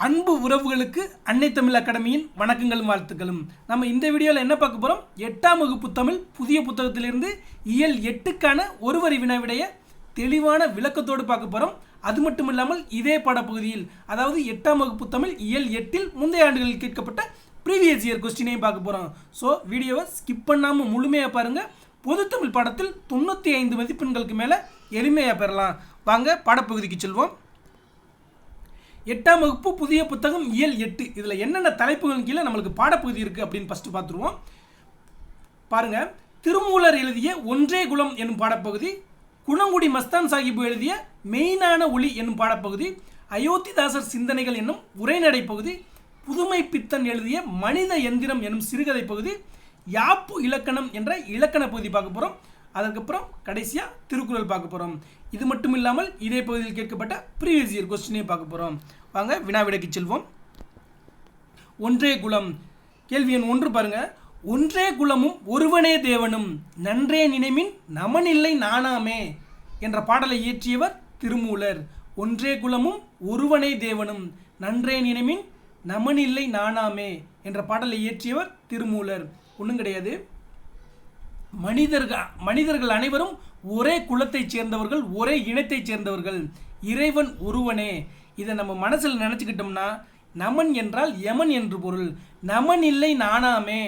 அன்பு உறவுகளுக்கு அன்னை தமிழ் அகாடமியின் வணக்கங்களும் வாழ்த்துக்களும். நம்ம இந்த வீடியோவில் என்ன பார்க்க போகிறோம்? 8ஆம் வகுப்பு தமிழ் புதிய புத்தகத்திலிருந்து இயல் 8க்கான ஒரு வரி வினாவிடைய தெளிவான விளக்கத்தோடு பார்க்க போகிறோம். அது மட்டும் இல்லாமல் இதே பாடப்பகுதியில், அதாவது 8ஆம் வகுப்பு தமிழ் இயல் 8இல் முந்தைய ஆண்டுகளில் கேட்கப்பட்ட ப்ரீவியஸ் இயர் கொஸ்டினையும் பார்க்க போகிறோம். ஸோ வீடியோவை ஸ்கிப் பண்ணாமல் முழுமையாக பாருங்கள். பொது தமிழ் பாடத்தில் 95 மதிப்பெண்களுக்கு மேலே எளிமையாக பெறலாம். வாங்க பாடப்பகுதிக்கு செல்வோம். 8ஆம் வகுப்பு புதிய புத்தகம் இயல் 8 இதில் என்னென்ன தலைப்புகள் கீழே நம்மளுக்கு பாடப்பகுதி இருக்குது அப்படின்னு ஃபஸ்ட்டு பார்த்துருவோம். பாருங்கள், திருமூலர் எழுதிய ஒன்றே குலம் என்னும் பாடப்பகுதி, குணங்குடி மஸ்தான் சாஹிப் எழுதிய மெய்னான ஒளி என்னும் பாடப்பகுதி, அயோத்திதாசர் சிந்தனைகள் என்னும் உரைநடை பகுதி, புதுமை பித்தன் எழுதிய மனித எந்திரம் என்னும் சிறுகதை பகுதி, யாப்பு இலக்கணம் என்ற இலக்கண பகுதி பார்க்க போகிறோம். அதுக்கப்புறம் கடைசியாக திருக்குறள் பார்க்க போகிறோம். இது மட்டும் இல்லாமல் இதே பகுதியில் கேட்கப்பட்ட ப்ரீவியஸ் இயர் கொஸ்டினையும் பார்க்க போகிறோம். வாங்க வினாவிடைக்கு செல்வோம். ஒன்றே குலம், கேள்வி எண் 1 பாருங்க. ஒன்றே குலமும் ஒருவனே தேவனும் நன்றே நினைமின் நமனில்லை நானாமே என்ற பாடலை இயற்றியவர் திருமூலர். ஒன்றே குலமும் ஒருவனே தேவனும் நன்றே நினைமின் நமனில்லை நானாமே என்ற பாடலை இயற்றியவர் திருமூலர். ஒன்றும் கிடையாது, மனிதர்கள் அனைவரும் ஒரே குலத்தைச் சேர்ந்தவர்கள், ஒரே இனத்தைச் சேர்ந்தவர்கள், இறைவன் ஒருவனே. இதை நம்ம மனசில் நினச்சிக்கிட்டோம்னா நமன் என்றால் யமன் என்று பொருள். நமன் இல்லை நானாமே,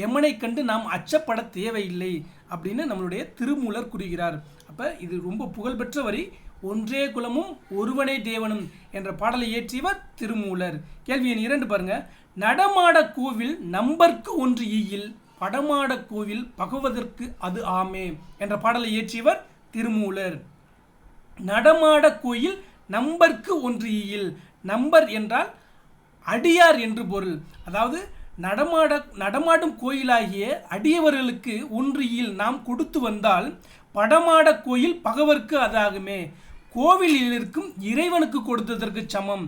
யமனை கண்டு நாம் அச்சப்பட தேவையில்லை அப்படின்னு நம்மளுடைய திருமூலர் கூறுகிறார். அப்போ இது ரொம்ப புகழ்பெற்ற வரி. ஒன்றே குலமும் ஒருவனே தேவனும் என்ற பாடலை இயற்றியவர் திருமூலர். கேள்வி எண் 2 பாருங்க. நடமாட கோவில் நம்பர்க்கு ஒன்று ஈயில் படமாட கோவில் பகுவதற்கு அது ஆமே என்ற பாடலை இயற்றியவர் திருமூலர். நடமாட கோயில் நம்பர்க்கு ஒன்று ஈயில், நம்பர் என்றால் அடியார் என்று பொருள். அதாவது நடமாடும் கோயிலாகிய அடியவர்களுக்கு ஒன்று ஈயில் நாம் கொடுத்து வந்தால் படமாட கோயில் பகவர்க்கு அது ஆகுமே, கோவிலில் இருக்கும் இறைவனுக்கு கொடுத்ததற்கு சமம்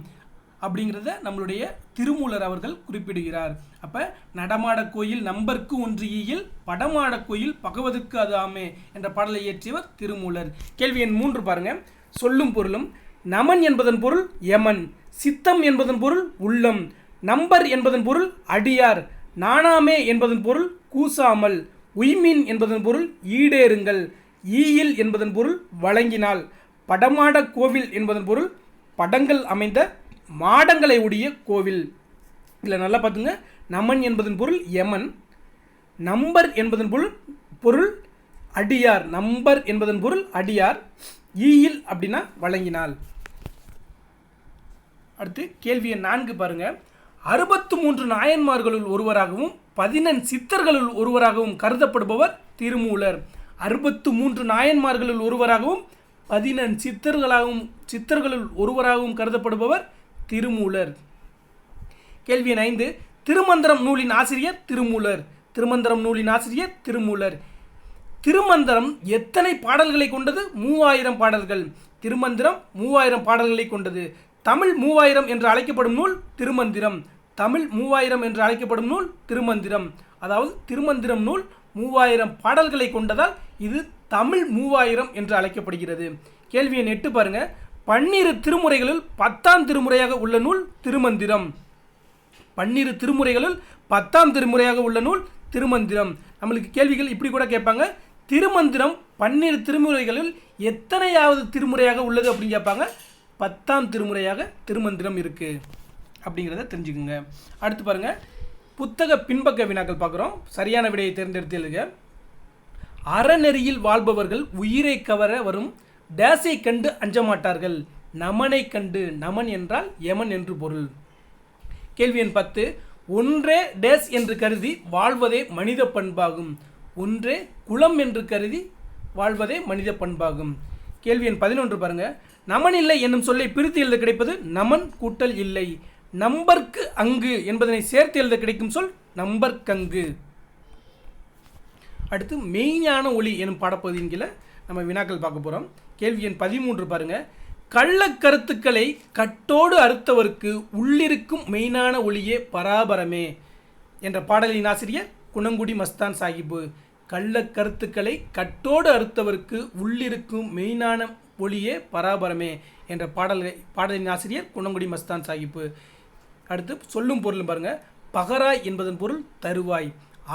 அப்படிங்கிறத நம்மளுடைய திருமூலர் அவர்கள் குறிப்பிடுகிறார். அப்போ நடமாட கோயில் நம்பர்க்கு ஒன்று ஈயில் படமாட கோயில் பகவதற்கு அது ஆமே என்ற பாடலை இயற்றியவர் திருமூலர். கேள்வி எண் 3 பாருங்க. சொல்லும் பொருளும். நமன் என்பதன் பொருள் யமன், சித்தம் என்பதன் பொருள் உள்ளம், நம்பர் என்பதன் பொருள் அடியார், நானாமே என்பதன் பொருள் கூசாமல், உய்மின் என்பதன் பொருள் ஈடேறுங்கள், ஈயில் என்பதன் பொருள் வழங்கினால், படமாட கோவில் என்பதன் பொருள் படங்கள் அமைந்த மாடங்களை உடைய கோவில். இதில் நல்லா பார்த்துங்க. நமன் என்பதன் பொருள் யமன், நம்பர் என்பதன் பொருள் அடியார், நம்பர் என்பதன் பொருள் அடியார், ஈயில் அப்படின்னா வழங்கினால். அடுத்து கேள்வி எண் 4 பாருங்க. 63 நாயன்மார்களுள் ஒருவராகவும் 14 சித்தர்களுள் ஒருவராகவும் கருதப்படுபவர் திருமூலர். 63 நாயன்மார்களுள் ஒருவராகவும் 14 சித்தர்களுள் ஒருவராகவும் கருதப்படுபவர் திருமூலர். கேள்வி எண் 5. திருமந்திரம் நூலின் ஆசிரியர் திருமூலர். திருமந்திரம் நூலின் ஆசிரியர் திருமூலர். திருமந்திரம் எத்தனை பாடல்களை கொண்டது? 3000 பாடல்கள். திருமந்திரம் 3000 பாடல்களை கொண்டது. தமிழ் 3000 என்று அழைக்கப்படும் நூல் திருமந்திரம். தமிழ் 3000 என்று அழைக்கப்படும் நூல் திருமந்திரம். அதாவது திருமந்திரம் நூல் 3000 பாடல்களை கொண்டதால் இது தமிழ் 3000 என்று அழைக்கப்படுகிறது. கேள்வி எண் 8 பாருங்க. 12 திருமுறைகளில் 10ஆம் திருமுறையாக உள்ள நூல் திருமந்திரம். 12 திருமுறைகளில் 10ஆம் திருமுறையாக உள்ள நூல் திருமந்திரம். நம்மளுக்கு கேள்விகள் இப்படி கூட கேட்பாங்க. திருமந்திரம் 12 திருமுறைகளில் எத்தனையாவது திருமுறையாக உள்ளது அப்படின்னு கேட்பாங்க. 10ஆம் திருமுறையாக திருமந்திரம் இருக்கு அப்படிங்கிறத தெரிஞ்சுக்குங்க. அடுத்து பாருங்க, புத்தக பின்பக்க வினாக்கள் பார்க்குறோம். சரியான விடையை தேர்ந்தெடுத்து எழுதுக. அறநெறியில் வாழ்பவர்கள் உயிரை கவர வரும் டேஸை கண்டு அஞ்ச மாட்டார்கள், நமனை கண்டு. நமன் என்றால் யமன் என்று பொருள். கேள்வி எண் 10. ஒன்றே டேஸ் என்று கருதி வாழ்வதே மனித பண்பாகும். ஒன்றே குலம் என்று கருதி வாழ்வதே மனித பண்பாகும். கேள்வி எண் 11 பாருங்க. நமன் இல்லை என்னும் சொல்லை பிரித்து எழுத கிடைப்பது நமன் கூட்டல் இல்லை. நம்பர்க்கு அங்கு என்பதனை சேர்த்து எழுத கிடைக்கும் சொல் நம்பர்க்கங்கு. அடுத்து மெய்ஞான ஒளி எனும் பாடப்பகுதியின் கீழே நம்ம வினாக்கள் பார்க்க போகிறோம். கேள்வி எண் 13 பாருங்க. கள்ளக்கருத்துக்களை கட்டோடு அறுத்தவருக்கு உள்ளிருக்கும் மெய்ஞான ஒளியே பராபரமே என்ற பாடலின் ஆசிரியர் குணங்குடி மஸ்தான் சாஹிப். கள்ளக்கருத்துக்களை கட்டோடு அறுத்தவருக்கு உள்ளிருக்கும் மெய்ஞான ஒளியே பராபரமே என்ற பாடலின் ஆசிரியர் குணங்குடி மஸ்தான் சாஹிப். அடுத்து சொல்லும் பொருள் பாருங்கள். பகராய் என்பதன் பொருள் தருவாய்.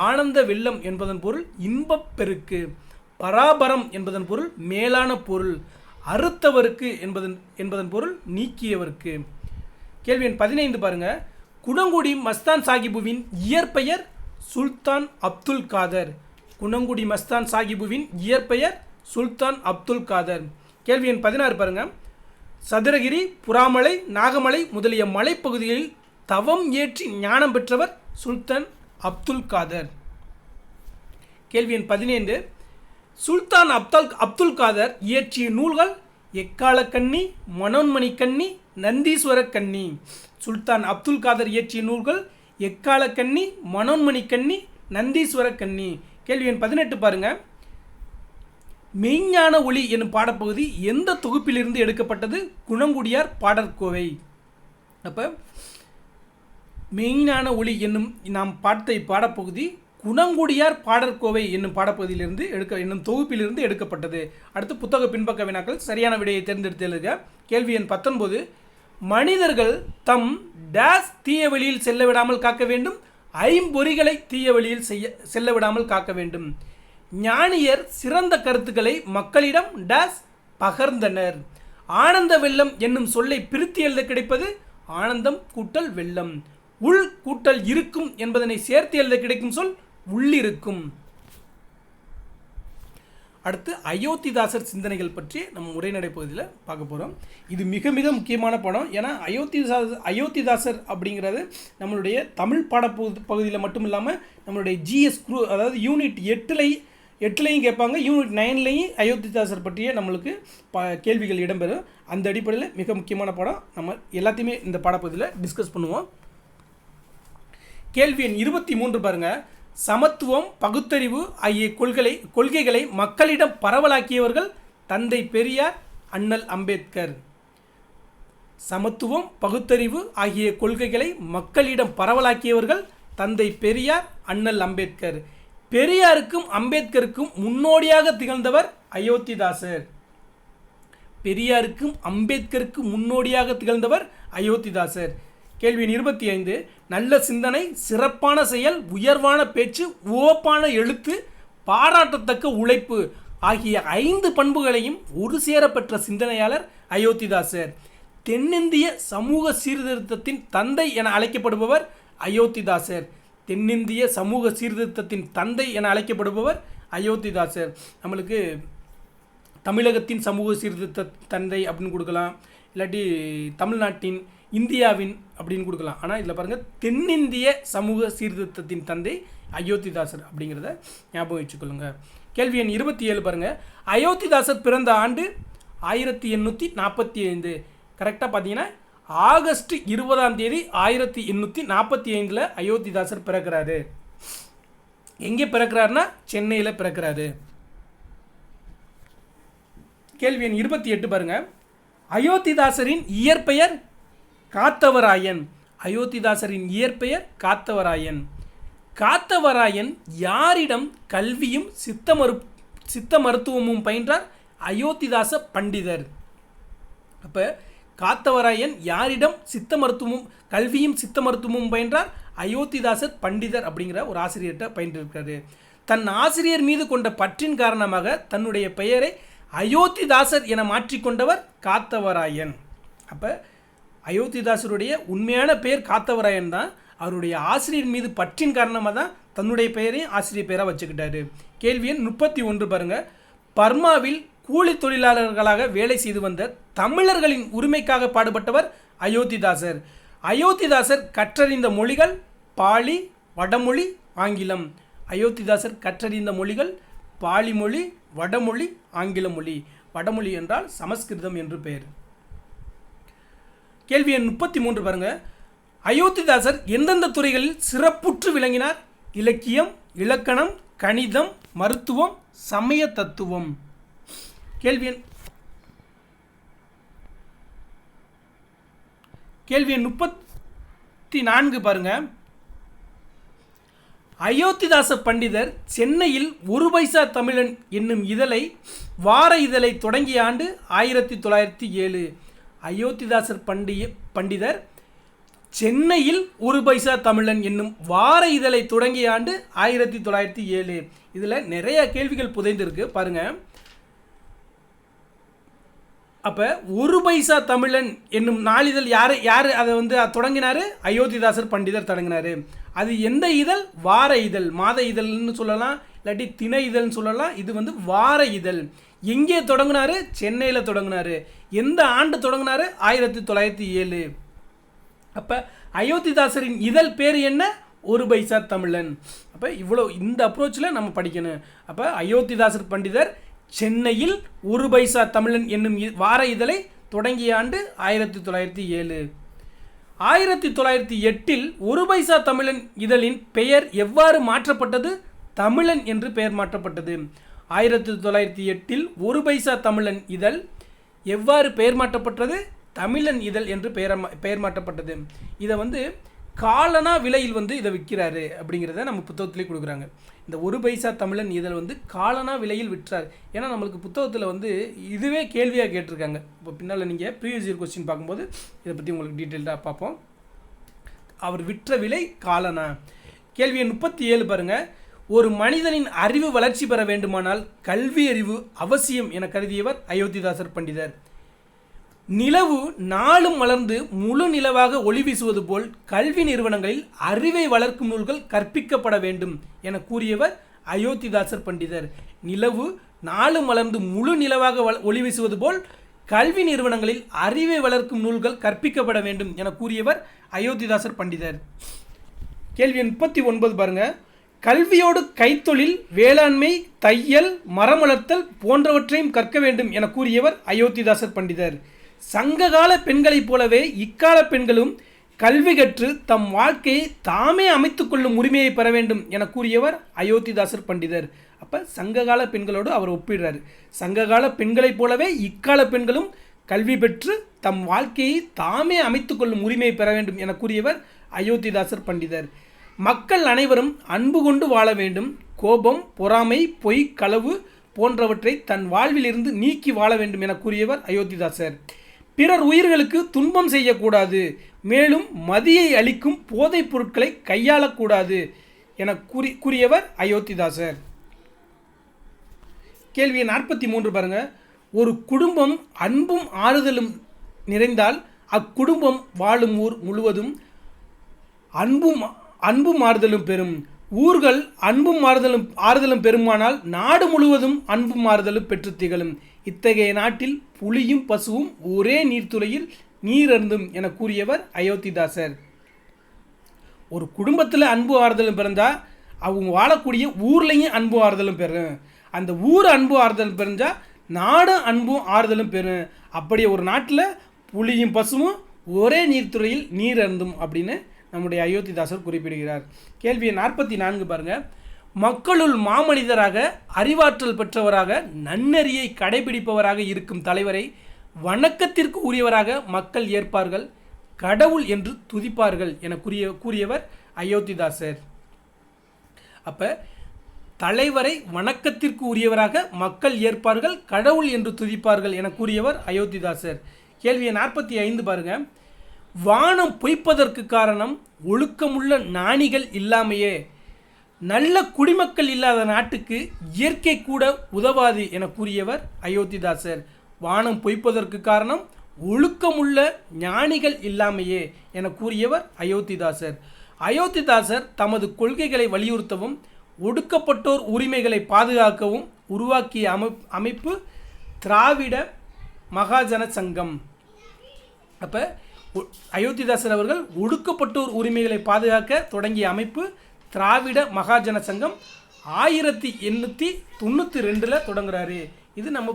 ஆனந்த வெள்ளம் என்பதன் பொருள் இன்பப் பெருக்கு. பராபரம் என்பதன் பொருள் மேலான பொருள். அறுத்தவருக்கு என்பதன் பொருள் நீக்கியவருக்கு. கேள்வி எண் 15 பாருங்க. குணங்குடி மஸ்தான் சாஹிபுவின் இயற்பெயர் சுல்தான் அப்துல் காதர். குணங்குடி மஸ்தான் சாஹிபுவின் இயற்பெயர் சுல்தான் அப்துல் காதர். கேள்வி எண் 16 பாருங்க. சதுரகிரி, புறாமலை, நாகமலை முதலிய மலைப்பகுதிகளில் தவம் ஏற்றி ஞானம் பெற்றவர் சுல்தான் அப்துல் காதர். கேள்வி எண் 17. சுல்தான் அப்துல் காதர் இயற்றிய நூல்கள் எக்காலக்கண்ணி, மனோன்மணி கண்ணி, நந்தீஸ்வர கண்ணி. சுல்தான் அப்துல் காதர் இயற்றிய நூல்கள் எக்காலக்கண்ணி, மனோன்மணி கண்ணி, நந்தீஸ்வர கண்ணி. கேள்வி எண் 18 பாருங்க. மெய்ஞான ஒளி என்னும் பாடப்பகுதி எந்த தொகுப்பிலிருந்து எடுக்கப்பட்டது? குணங்குடியார் பாடற்கோவை. அப்போ மெய்ஞான ஒளி என்னும் நாம் பார்த்த பாடப்பகுதி குணங்குடியார் பாடற்கோவை என்னும் பாடப்பகுதியிலிருந்து என்னும் தொகுப்பிலிருந்து எடுக்கப்பட்டது. அடுத்து புத்தக பின்பக்க வினாக்கள். சரியான விடையை தேர்ந்தெடுத்து எழுதுக. கேள்வி எண் 19. மனிதர்கள் தம் டேஸ் தீய வழியில் செல்ல விடாமல் காக்க வேண்டும். ஐம்பொறிகளை தீய வழியில் செல்ல விடாமல் காக்க வேண்டும். ஞானியர் சிறந்த கருத்துக்களை மக்களிடம் டேஸ் பகர்ந்தனர். ஆனந்த வெள்ளம் என்னும் சொல்லை பிரித்து எழுத கிடைப்பது ஆனந்தம் கூட்டல் வெள்ளம். உள் கூட்டல் இருக்கும் என்பதனை சேர்த்து எழுத கிடைக்கும் சொல் உள்ளிருக்கும். அடுத்து அயோத்திதாசர் சிந்தனைகள் பற்றி நம்ம உரைநடை பகுதியில் பார்க்க போகிறோம். இது மிக மிக முக்கியமான படம். ஏன்னா அயோத்திதாசர் அப்படிங்கிறது நம்மளுடைய தமிழ் பகுதியில் மட்டும் இல்லாமல் நம்மளுடைய ஜிஎஸ் குரூ, அதாவது யூனிட் 8லையும் கேட்பாங்க, யூனிட் 9லையும் அயோத்திதாசர் பற்றிய நம்மளுக்கு கேள்விகள் இடம்பெறும். அந்த அடிப்படையில் மிக முக்கியமான படம். நம்ம எல்லாத்தையுமே இந்த பாடப்பகுதியில் டிஸ்கஸ் பண்ணுவோம். கேள்வி எண் 23 பாருங்க. சமத்துவம், பகுத்தறிவு ஆகிய கொள்கைகளை மக்களிடம் பரவலாக்கியவர்கள் தந்தை பெரியார், அண்ணல் அம்பேத்கர். சமத்துவம், பகுத்தறிவு ஆகிய கொள்கைகளை மக்களிடம் பரவலாக்கியவர்கள் தந்தை பெரியார், அண்ணல் அம்பேத்கர். பெரியாருக்கும் அம்பேத்கருக்கும் முன்னோடியாக திகழ்ந்தவர் அயோத்திதாசர். பெரியாருக்கும் அம்பேத்கருக்கும் முன்னோடியாக திகழ்ந்தவர் அயோத்திதாசர். கேள்வி 25. நல்ல சிந்தனை, சிறப்பான செயல், உயர்வான பேச்சு, உவப்பான எழுத்து, பாராட்டத்தக்க உழைப்பு ஆகிய 5 பண்புகளையும் ஒரு சேர பெற்ற சிந்தனையாளர் அயோத்திதாசர். தென்னிந்திய சமூக சீர்திருத்தத்தின் தந்தை என அழைக்கப்படுபவர் அயோத்திதாசர். தென்னிந்திய சமூக சீர்திருத்தத்தின் தந்தை என அழைக்கப்படுபவர் அயோத்திதாசர். நம்மளுக்கு தமிழகத்தின் சமூக சீர்திருத்த தந்தை அப்படின்னு கொடுக்கலாம், இல்லாட்டி தமிழ்நாட்டின், இந்தியாவின் அப்படின்னு கொடுக்கலாம். ஆனால் இதில் பாருங்கள், தென்னிந்திய சமூக சீர்திருத்தத்தின் தந்தை அயோத்திதாசர் அப்படிங்கிறத ஞாபகம் வச்சுக்கொள்ளுங்க. கேள்வி எண் 27 பாருங்கள். அயோத்திதாசர் பிறந்த ஆண்டு 1845. கரெக்டாக பார்த்தீங்கன்னா ஆகஸ்ட் 20 1845 அயோத்திதாசர் பிறக்கிறாரு. எங்கே பிறக்கிறாருன்னா சென்னையில் பிறக்கிறாரு. கேள்வி எண் 28 பாருங்க. அயோத்திதாசரின் இயற்பெயர் காத்தவராயன். அயோத்திதாசரின் இயற்பெயர் காத்தவராயன். காத்தவராயன் யாரிடம் கல்வியும் சித்த மருத்துவமும் பயின்றார்? அயோத்திதாச பண்டிதர். அப்போ காத்தவராயன் யாரிடம் கல்வியும் சித்த மருத்துவமும் பயின்றார்? அயோத்திதாசர் பண்டிதர் அப்படிங்கிற ஒரு ஆசிரியர்கிட்ட பயின்றிருக்காரு. தன் ஆசிரியர் மீது கொண்ட பற்றின் காரணமாக தன்னுடைய பெயரை அயோத்திதாசர் என மாற்றிக்கொண்டவர் காத்தவராயன். அப்போ அயோத்திதாசருடைய உண்மையான பெயர் காத்தவராயன் தான். அவருடைய ஆசிரியர் மீது பற்றின் காரணமாக தான் தன்னுடைய பெயரையும் ஆசிரியர் பெயராக வச்சுக்கிட்டாரு. கேள்வி எண் 31 பாருங்கள். பர்மாவில் கூலி தொழிலாளர்களாக வேலை செய்து வந்த தமிழர்களின் உரிமைக்காக பாடுபட்டவர் அயோத்திதாசர். அயோத்திதாசர் கற்றறிந்த மொழிகள் பாலி, வடமொழி, ஆங்கிலம். அயோத்திதாசர் கற்றறிந்த மொழிகள் பாலி மொழி, வடமொழி, ஆங்கில மொழி. வடமொழி என்றால் சமஸ்கிருதம் என்று பெயர். கேள்வி எண் 33 பாருங்க. அயோத்திதாசர் எந்தெந்த துறைகளில் சிறப்புற்று விளங்கினார்? இலக்கியம், இலக்கணம், கணிதம், மருத்துவம், சமய தத்துவம். கேள்வி எண் 34 பாருங்க. அயோத்திதாச பண்டிதர் சென்னையில் ஒரு பைசா தமிழன் என்னும் வார இதழை தொடங்கிய ஆண்டு 1907. அயோத்திதாசர் பண்டிதர் சென்னையில் ஒரு பைசா தமிழன் என்னும் வார இதழை தொடங்கிய ஆண்டு 1907. இதில் நிறைய கேள்விகள் புதைந்திருக்கு பாருங்க. அப்போ ஒரு பைசா தமிழன் என்னும் நாளிதழ் யார் அதை தொடங்கினார்? அயோத்திதாசர் பண்டிதர் தொடங்கினார். அது எந்த இதழ்? வார இதழ். மாத இதழ்னு சொல்லலாம், இல்லாட்டி திணை இதழ்னு சொல்லலாம். இது வார இதழ். எங்கே தொடங்கினார்? சென்னையில் தொடங்கினார். எந்த ஆண்டு தொடங்கினார்? 1907. அப்போ அயோத்திதாசரின் இதழ் பேர் என்ன? ஒரு பைசா தமிழன். அப்போ இவ்வளோ இந்த அப்ரோச்சில் நம்ம படிக்கணும். அப்போ அயோத்திதாசர் பண்டிதர் சென்னையில் ஒரு பைசா தமிழன் என்னும் வார இதழை தொடங்கிய ஆண்டு 1907. 1908 ஒரு பைசா தமிழன் இதழின் பெயர் எவ்வாறு மாற்றப்பட்டது? தமிழன் என்று பெயர் மாற்றப்பட்டது. 1908 ஒரு பைசா தமிழன் இதழ் எவ்வாறு பெயர் மாற்றப்பட்டது? தமிழன் இதழ் என்று பெயர் மாற்றப்பட்டது. இதை காலனா விலையில் இதை விற்கிறாரு அப்படிங்கிறத நம்ம புத்தகத்திலே கொடுக்குறாங்க. இந்த ஒரு பைசா தமிழன் இதழ் காலனா விலையில் விற்றார். ஏன்னா நம்மளுக்கு புத்தகத்தில் இதுவே கேள்வியாக கேட்டிருக்காங்க. இப்போ பின்னால் நீங்கள் ப்ரீவியஸ் இயர் கொஸ்டின் பார்க்கும்போது இதை பற்றி உங்களுக்கு டீட்டெயில்டாக பார்ப்போம். அவர் விற்ற விலை காலனா. கேள்வி 37 பாருங்கள். ஒரு மனிதனின் அறிவு வளர்ச்சி பெற வேண்டுமானால் கல்வி அறிவு அவசியம் என கருதியவர் அயோத்திதாசர் பண்டிதர். நிலவு நாளும் மலர்ந்து முழு நிலவாக ஒளி வீசுவது போல் கல்வி நிறுவனங்களில் அறிவை வளர்க்கும் நூல்கள் கற்பிக்கப்பட வேண்டும் என கூறியவர் அயோத்திதாசர் பண்டிதர். நிலவு நாளும் மலர்ந்து முழு நிலவாக ஒளி வீசுவது போல் கல்வி நிறுவனங்களில் அறிவை வளர்க்கும் நூல்கள் கற்பிக்கப்பட வேண்டும் என கூறியவர் அயோத்திதாசர் பண்டிதர். கேள்வி 39 பாருங்க. கல்வியோடு கைத்தொழில், வேளாண்மை, தையல், மரம் வளர்த்தல் போன்றவற்றையும் கற்க வேண்டும் என கூறியவர் அயோத்திதாசர் பண்டிதர். சங்ககால பெண்களைப் போலவே இக்கால பெண்களும் கல்வி கற்று தம் வாழ்க்கையை தாமே அமைத்துக் கொள்ளும் உரிமையை பெற வேண்டும் என கூறியவர் அயோத்திதாசர் பண்டிதர். அப்போ சங்ககால பெண்களோடு அவர் ஒப்பிடுறாரு. சங்ககால பெண்களைப் போலவே இக்கால பெண்களும் கல்வி பெற்று தம் வாழ்க்கையை தாமே அமைத்துக் கொள்ளும் உரிமையை பெற வேண்டும் என கூறியவர் அயோத்திதாசர் பண்டிதர். மக்கள் அனைவரும் அன்பு கொண்டு வாழ வேண்டும். கோபம், பொறாமை, பொய், களவு போன்றவற்றை தன் வாழ்விலிருந்து நீக்கி வாழ வேண்டும் என கூறியவர் அயோத்திதாசர். பிறர் உயிர்களுக்கு துன்பம் செய்யக்கூடாது, மேலும் மதியை அளிக்கும் போதைப் பொருட்களை கையாளக்கூடாது என கூறியவர் அயோத்திதாசர். கேள்வி 43 பாருங்க. ஒரு குடும்பம் அன்பும் ஆறுதலும் நிறைந்தால் அக்குடும்பம் வாழும் ஊர் முழுவதும் அன்பும் ஆறுதலும் பெறும். ஊர்கள் அன்பும் ஆறுதலும் பெருமானால் நாடு முழுவதும் அன்பும் ஆறுதலும் பெற்று திகழும். இத்தகைய நாட்டில் புலியும் பசுவும் ஒரே நீர்த்துறையில் நீர் அருந்தும் என கூறியவர் அயோத்திதாசர். ஒரு குடும்பத்தில் அன்பு ஆறுதலும் பிறந்தா அவங்க வாழக்கூடிய ஊர்லேயும் அன்பு ஆறுதலும் பெறும். அந்த ஊர் அன்பு ஆறுதலும் பெறஞ்சா நாடு அன்பும் ஆறுதலும் பெறும். அப்படியே ஒரு நாட்டில் புலியும் பசுவும் ஒரே நீர்த்துறையில் நீர் அருந்தும் அப்படின்னு நம்முடைய அயோத்திதாசர் குறிப்பிடுகிறார். கேள்வி 44 பாருங்க. மக்களுள் மாமனிதராக, அறிவாற்றல் பெற்றவராக, நன்னெறியை கடைபிடிப்பவராக இருக்கும் தலைவரை வணக்கத்திற்கு உரியவராக மக்கள் ஏற்பார்கள், கடவுள் என்று துதிப்பார்கள் என கூறியவர் அயோத்திதாசர். அப்போ தலைவரை வணக்கத்திற்கு உரியவராக மக்கள் ஏற்பார்கள், கடவுள் என்று துதிப்பார்கள் என கூறியவர் அயோத்திதாசர். கேள்வி 45 பாருங்க. வானம் பொய்ப்பதற்கு காரணம் ஒழுக்கமுள்ள ஞானிகள் இல்லாமையே. நல்ல குடிமக்கள் இல்லாத நாட்டுக்கு இயற்கை கூட உதவாது என கூறியவர் அயோத்திதாசர். வானம் பொய்ப்பதற்கு காரணம் ஒழுக்கமுள்ள ஞானிகள் இல்லாமையே என கூறியவர் அயோத்திதாசர். அயோத்திதாசர் தமது கொள்கைகளை வலியுறுத்தவும் ஒடுக்கப்பட்டோர் உரிமைகளை பாதுகாக்கவும் உருவாக்கிய அமைப்பு திராவிட மகாஜன சங்கம். அப்போ அயோத்திதாசர் அவர்கள் ஒடுக்கப்பட்டோர் உரிமைகளை பாதுகாக்க தொடங்கிய அமைப்பு திராவிட மகாஜன சங்கம் 1892 தொடங்குறாரு. இது நம்ம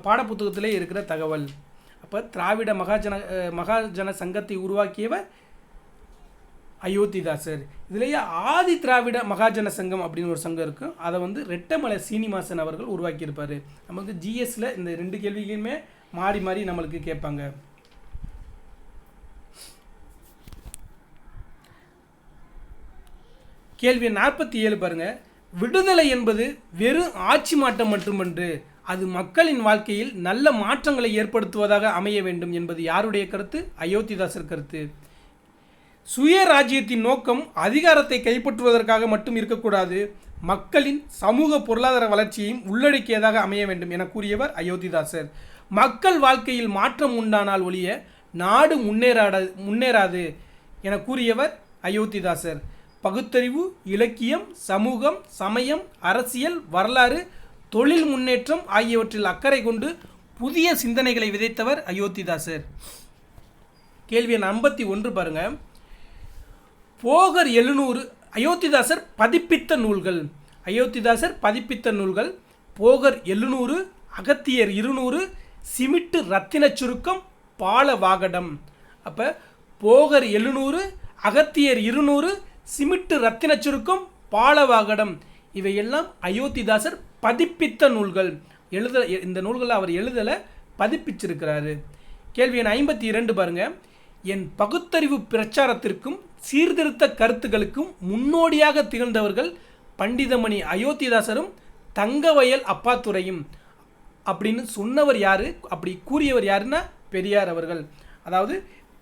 பாட புத்தகத்திலே இருக்கிற தகவல். அப்போ திராவிட மகாஜன சங்கத்தை உருவாக்கியவர் அயோத்திதாசர். இதுலேயே ஆதி திராவிட மகாஜன சங்கம் அப்படின்னு ஒரு சங்கம் இருக்கும். அதை ரெட்டமலை சீனிவாசன் அவர்கள் உருவாக்கியிருப்பார். நமக்கு ஜிஎஸ்ல இந்த 2 கேள்விகளுமே மாறி மாறி நம்மளுக்கு கேட்பாங்க. கேள்வி 47 பாருங்க. விடுதலை என்பது வெறும் ஆட்சி மாற்றம் மட்டுமன்று, அது மக்களின் வாழ்க்கையில் நல்ல மாற்றங்களை ஏற்படுத்துவதாக அமைய வேண்டும் என்பது யாருடைய கருத்து? அயோத்திதாசர் கருத்து. சுயராஜ்யத்தின் நோக்கம் அதிகாரத்தை கைப்பற்றுவதற்காக மட்டும் இருக்கக்கூடாது, மக்களின் சமூக பொருளாதார வளர்ச்சியையும் உள்ளடக்கியதாக அமைய வேண்டும் என கூறியவர் அயோத்திதாசர். மக்கள் வாழ்க்கையில் மாற்றம் உண்டானால் ஒழிய நாடு முன்னேறாது என கூறியவர் அயோத்திதாசர். பகுத்தறிவு, இலக்கியம், சமூகம், சமயம், அரசியல், வரலாறு, தொழில் முன்னேற்றம் ஆகியவற்றில் அக்கறை கொண்டு புதிய சிந்தனைகளை விதைத்தவர் அயோத்திதாசர். கேள்வி எண் 51 பாருங்க. போகர் 700 அயோத்திதாசர் பதிப்பித்த நூல்கள். அயோத்திதாசர் பதிப்பித்த நூல்கள் போகர் 700, அகத்தியர் 200, சிமிட்டு ரத்தின சுருக்கம், பாலவாகடம். அப்போ போகர் 700, அகத்தியர் 200, சிமிட்டு ரத்தின சுருக்கம், பாலவாகடம் இவையெல்லாம் அயோத்திதாசர் பதிப்பித்த நூல்கள். இந்த நூல்களை அவர் எழுதலை, பதிப்பிச்சிருக்கிறாரு. கேள்வி எண் 52 பாருங்க. என் பகுத்தறிவு பிரச்சாரத்திற்கும் சீர்திருத்த கருத்துக்களுக்கும் முன்னோடியாக திகழ்ந்தவர்கள் பண்டிதமணி அயோத்திதாசரும் தங்கவயல் அப்பாத்துரையும் அப்படின்னு சொன்னவர் யார், அப்படி கூறியவர் யாருன்னா பெரியார் அவர்கள். அதாவது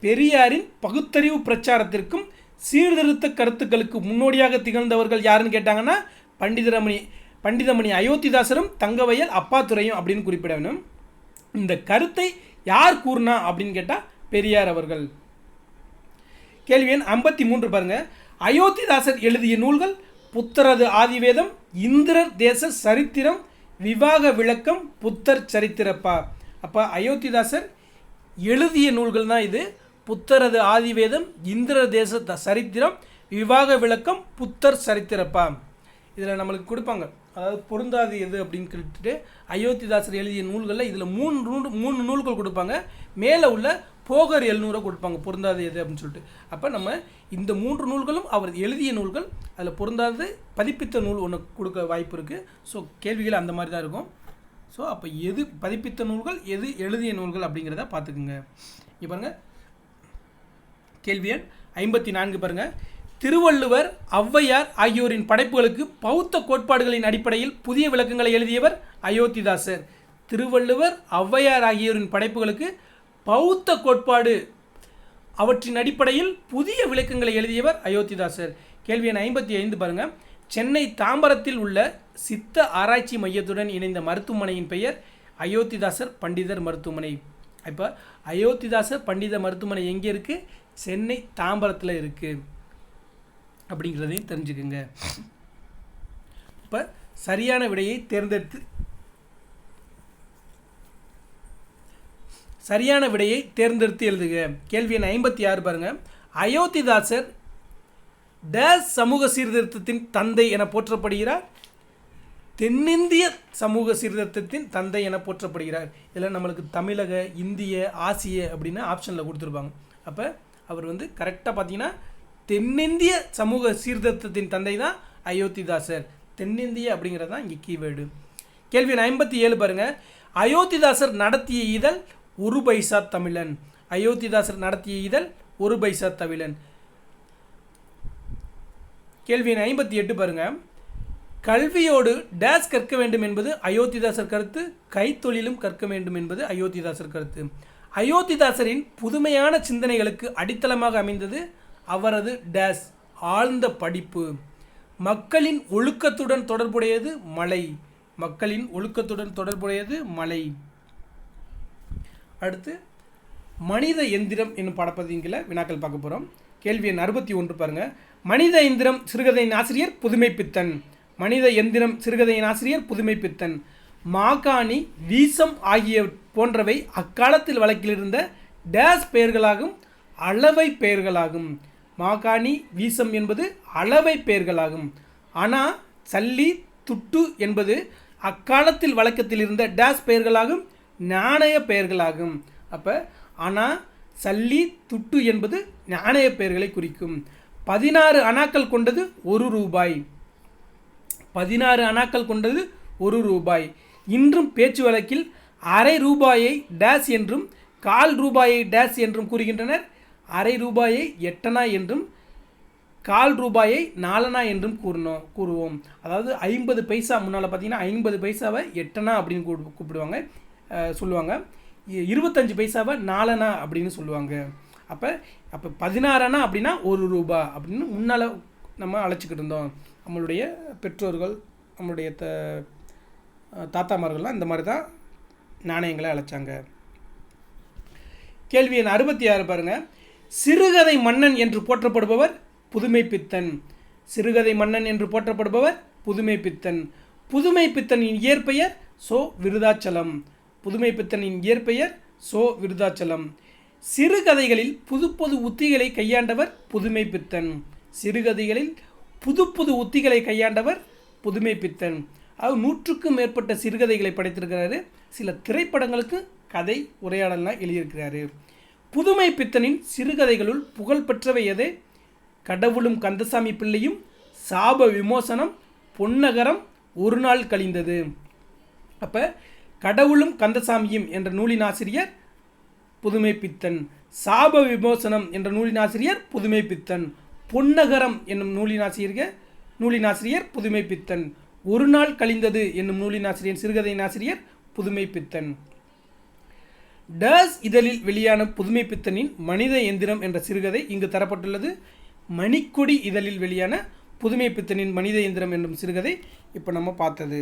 பெரியாரின் பகுத்தறிவு பிரச்சாரத்திற்கும் சீர்திருத்த கருத்துக்களுக்கு முன்னோடியாக திகழ்ந்தவர்கள் யாருன்னு கேட்டாங்கன்னா பண்டிதமணி அயோத்திதாசரும் தங்கவயல் அப்பாத்துரையும் அப்படின்னு குறிப்பிட வேணும். இந்த கருத்தை யார் கூறினா அப்படின்னு கேட்டால் பெரியார் அவர்கள். கேள்வி எண் 53 பாருங்க. அயோத்திதாசர் எழுதிய நூல்கள் புத்தரது ஆதிவேதம், இந்திரர் தேச சரித்திரம், விவாக விளக்கம், புத்தர் சரித்திரப்பா. அப்போ அயோத்திதாசர் எழுதிய நூல்கள் தான் இது. புத்தரது ஆதிவேதம், இந்திரர் தேச சரித்திரம், விவாக விளக்கம், புத்தர் சரித்திரப்பா. இதில் நம்மளுக்கு கொடுப்பாங்க, அதாவது பொருந்தாது எது அப்படின்னு கேட்டுட்டு அயோத்திதாசர் எழுதிய நூல்களில் இதில் மூணு நூல்கள் கொடுப்பாங்க. மேலே உள்ள போகர் 700 கொடுப்பாங்க பொருந்தாது எது அப்படின்னு சொல்லிட்டு. அப்போ நம்ம இந்த 3 நூல்களும் அவர் எழுதிய நூல்கள், அதில் பொருந்தாது பதிப்பித்த நூல் ஒன்று கொடுக்க வாய்ப்பு இருக்குது. ஸோ கேள்விகள் அந்த மாதிரி தான் இருக்கும். ஸோ அப்போ எது பதிப்பித்த நூல்கள், எது எழுதிய நூல்கள் அப்படிங்கிறத பார்த்துக்குங்க. இப்போ பாருங்கள், கேள்வி எண் 54 பாருங்கள். திருவள்ளுவர், ஔவையார் ஆகியோரின் படைப்புகளுக்கு பௌத்த கோட்பாடுகளின் அடிப்படையில் புதிய விளக்கங்களை எழுதியவர் அயோத்திதாசர். திருவள்ளுவர், ஔவையார் ஆகியோரின் படைப்புகளுக்கு பௌத்த கோட்பாடு அவற்றின் அடிப்படையில் புதிய விளக்கங்களை எழுதியவர் அயோத்திதாசர். கேள்வி எண் 55 பாருங்க. சென்னை தாம்பரத்தில் உள்ள சித்த ஆராய்ச்சி மையத்துடன் இணைந்த மருத்துவமனையின் பெயர் அயோத்திதாசர் பண்டிதர் மருத்துவமனை. இப்போ அயோத்திதாசர் பண்டித மருத்துவமனை எங்கே இருக்குது? சென்னை தாம்பரத்தில் இருக்குது அப்படிங்கிறதையும் தெரிஞ்சுக்குங்க. இப்போ சரியான விடையை தேர்ந்தெடுத்து எழுதுக. கேள்வி எண் 56 பாருங்க. அயோத்திதாசர் டேஸ் சமூக சீர்திருத்தத்தின் தந்தை என போற்றப்படுகிறார். தென்னிந்திய சமூக சீர்திருத்தத்தின் தந்தை என போற்றப்படுகிறார். இதில் நம்மளுக்கு தமிழக, இந்திய, ஆசிய அப்படின்னு ஆப்ஷனில் கொடுத்துருப்பாங்க. அப்போ அவர் கரெக்டாக பார்த்தீங்கன்னா தென்னிந்திய சமூக சீர்திருத்தத்தின் தந்தை தான் அயோத்திதாசர். தென்னிந்திய அப்படிங்கிறது தான் இங்கே கீவேர்டு. கேள்வி 57 பாருங்க. அயோத்திதாசர் நடத்திய இதழ் ஒரு பைசா தமிழன். அயோத்திதாசர் நடத்திய இதழ் ஒரு பைசா தமிழன். கேள்வி 58 பாருங்க. கல்வியோடு டேஸ் கற்க வேண்டும் என்பது அயோத்திதாசர் கருத்து, கைத்தொழிலும் கற்க வேண்டும் என்பது அயோத்திதாசர் கருத்து. அயோத்திதாசரின் புதுமையான சிந்தனைகளுக்கு அடித்தளமாக அமைந்தது அவரது டேஸ் ஆழ்ந்த படிப்பு. மக்களின் ஒழுக்கத்துடன் தொடர்புடையது மலை. மக்களின் ஒழுக்கத்துடன் தொடர்புடையது மலை. அடுத்து மனித எந்திரம் என்னும் பாடப்பகுதியில் வினாக்கள் பார்க்க போகிறோம். கேள்வி எண் 61 பாருங்க. மனித எந்திரம் சிறுகதையின் ஆசிரியர் புதுமைப்பித்தன். மனித எந்திரம் சிறுகதையின் ஆசிரியர் புதுமைப்பித்தன். மாகாணி, வீசம் ஆகிய போன்றவை அக்காலத்தில் வழக்கில் இருந்த டேஸ் பெயர்களாகும், அளவை பெயர்களாகும். மாகாணி, வீசம் என்பது அளவை பெயர்களாகும். அணா, சல்லி, துட்டு என்பது அக்காலத்தில் வழக்கத்தில் இருந்த டேஸ் பெயர்களாகும், நாணய பெயர்களாகும். அப்போ அணா, சல்லி, துட்டு என்பது நாணய பெயர்களை குறிக்கும். 16 அணாக்கள் கொண்டது 1 ரூபாய். 16 அணாக்கள் கொண்டது 1 ரூபாய். இன்றும் பேச்சு வழக்கில் அரை ரூபாயை டேஸ் என்றும் கால் ரூபாயை டேஸ் என்றும் கூறுகின்றனர். அரை ரூபாயை 8 அணா என்றும் கால் ரூபாயை 4 அணா என்றும் கூறுவோம். அதாவது 50 பைசா முன்னால் பார்த்தீங்கன்னா 50 பைசாவை 8 அணா அப்படின்னு சொல்லுவாங்க. 25 பைசாவை 4 அணா அப்படின்னு சொல்லுவாங்க. அப்போ அப்போ 16 அணா அப்படின்னா 1 ரூபா அப்படின்னு முன்னால் நம்ம அழைச்சிக்கிட்டு இருந்தோம். நம்மளுடைய பெற்றோர்கள், நம்மளுடைய தாத்தாமார்கள்லாம் இந்த மாதிரி தான் நாணயங்களை அழைச்சாங்க. கேள்வி எண் 66 பாருங்கள். சிறுகதை மன்னன் என்று போற்றப்படுபவர் புதுமைப்பித்தன். சிறுகதை மன்னன் என்று போற்றப்படுபவர் புதுமைப்பித்தன். புதுமைப்பித்தனின் இயற்பெயர் சோ விருதாச்சலம். புதுமைப்பித்தனின் இயற்பெயர் சோ விருதாச்சலம். சிறுகதைகளில் புது புது உத்திகளை கையாண்டவர் புதுமைப்பித்தன். சிறுகதைகளில் புது புது உத்திகளை கையாண்டவர் புதுமைப்பித்தன். அவர் 100க்கும் மேற்பட்ட சிறுகதைகளை படைத்திருக்கிறாரு. சில திரைப்படங்களுக்கு கதை உரையாடலாம் எழுதியிருக்கிறாரு. புதுமைப்பித்தனின் சிறுகதைகளுள் புகழ்பெற்றவை எது? கடவுளும் கந்தசாமி பிள்ளையும், சாப விமோசனம், பொன்னகரம், ஒரு நாள் கழிந்தது. அப்போ கடவுளும் கந்தசாமியும் என்ற நூலின் ஆசிரியர் புதுமைப்பித்தன். சாப விமோசனம் என்ற நூலின் ஆசிரியர் புதுமைப்பித்தன். பொன்னகரம் என்னும் நூலின் ஆசிரியர் புதுமைப்பித்தன். ஒரு நாள் கழிந்தது என்னும் நூலின் ஆசிரியர் சிறுகதையின் ஆசிரியர் புதுமைப்பித்தன். டேஸ் இதழில் வெளியான புதுமைப்பித்தனின் மனித எந்திரம் என்ற சிறுகதை இங்கு தரப்பட்டுள்ளது. மணிக்கொடி இதழில் வெளியான புதுமைப்பித்தனின் மனித எந்திரம் என்னும் சிறுகதை இப்போ நம்ம பார்த்தது.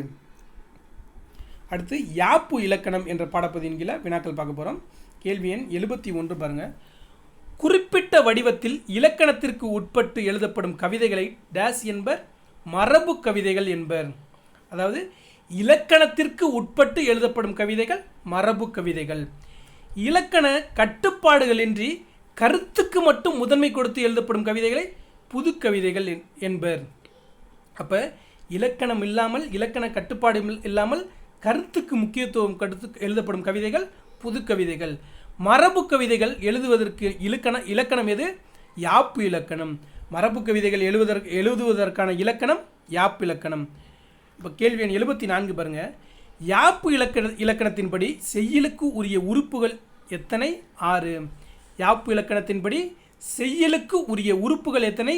அடுத்து யாப்பு இலக்கணம் என்ற பாடப்பகுதியின் கீழே வினாக்கள் பார்க்க போகிறோம். கேள்வி எண் 71 பாருங்கள். குறிப்பிட்ட வடிவத்தில் இலக்கணத்திற்கு உட்பட்டு எழுதப்படும் கவிதைகளை டேஸ் என்பர்? மரபு கவிதைகள் என்பர். அதாவது இலக்கணத்திற்கு உட்பட்டு எழுதப்படும் கவிதைகள் மரபு கவிதைகள். இலக்கண கட்டுப்பாடுகளின்றி கருத்துக்கு மட்டும் முதன்மை கொடுத்து எழுதப்படும் கவிதைகளை புது கவிதைகள் என்பர். அப்போ இலக்கணம் இல்லாமல், இலக்கண கட்டுப்பாடு இல்லாமல் கருத்துக்கு முக்கியத்துவம் கொடுத்து எழுதப்படும் கவிதைகள் புது கவிதைகள். மரபு கவிதைகள் எழுதுவதற்கு இலக்கணம் எது? யாப்பு இலக்கணம். மரபு கவிதைகள் எழுதுவதற்கான இலக்கணம் யாப்பு இலக்கணம். இப்போ கேள்வி எண் 74 பாருங்கள். யாப்பு இலக்கணத்தின்படி செய்யுளுக்கு உரிய உறுப்புகள் எத்தனை? 6. யாப்பு இலக்கணத்தின்படி செய்யுளுக்கு உரிய உறுப்புகள் எத்தனை?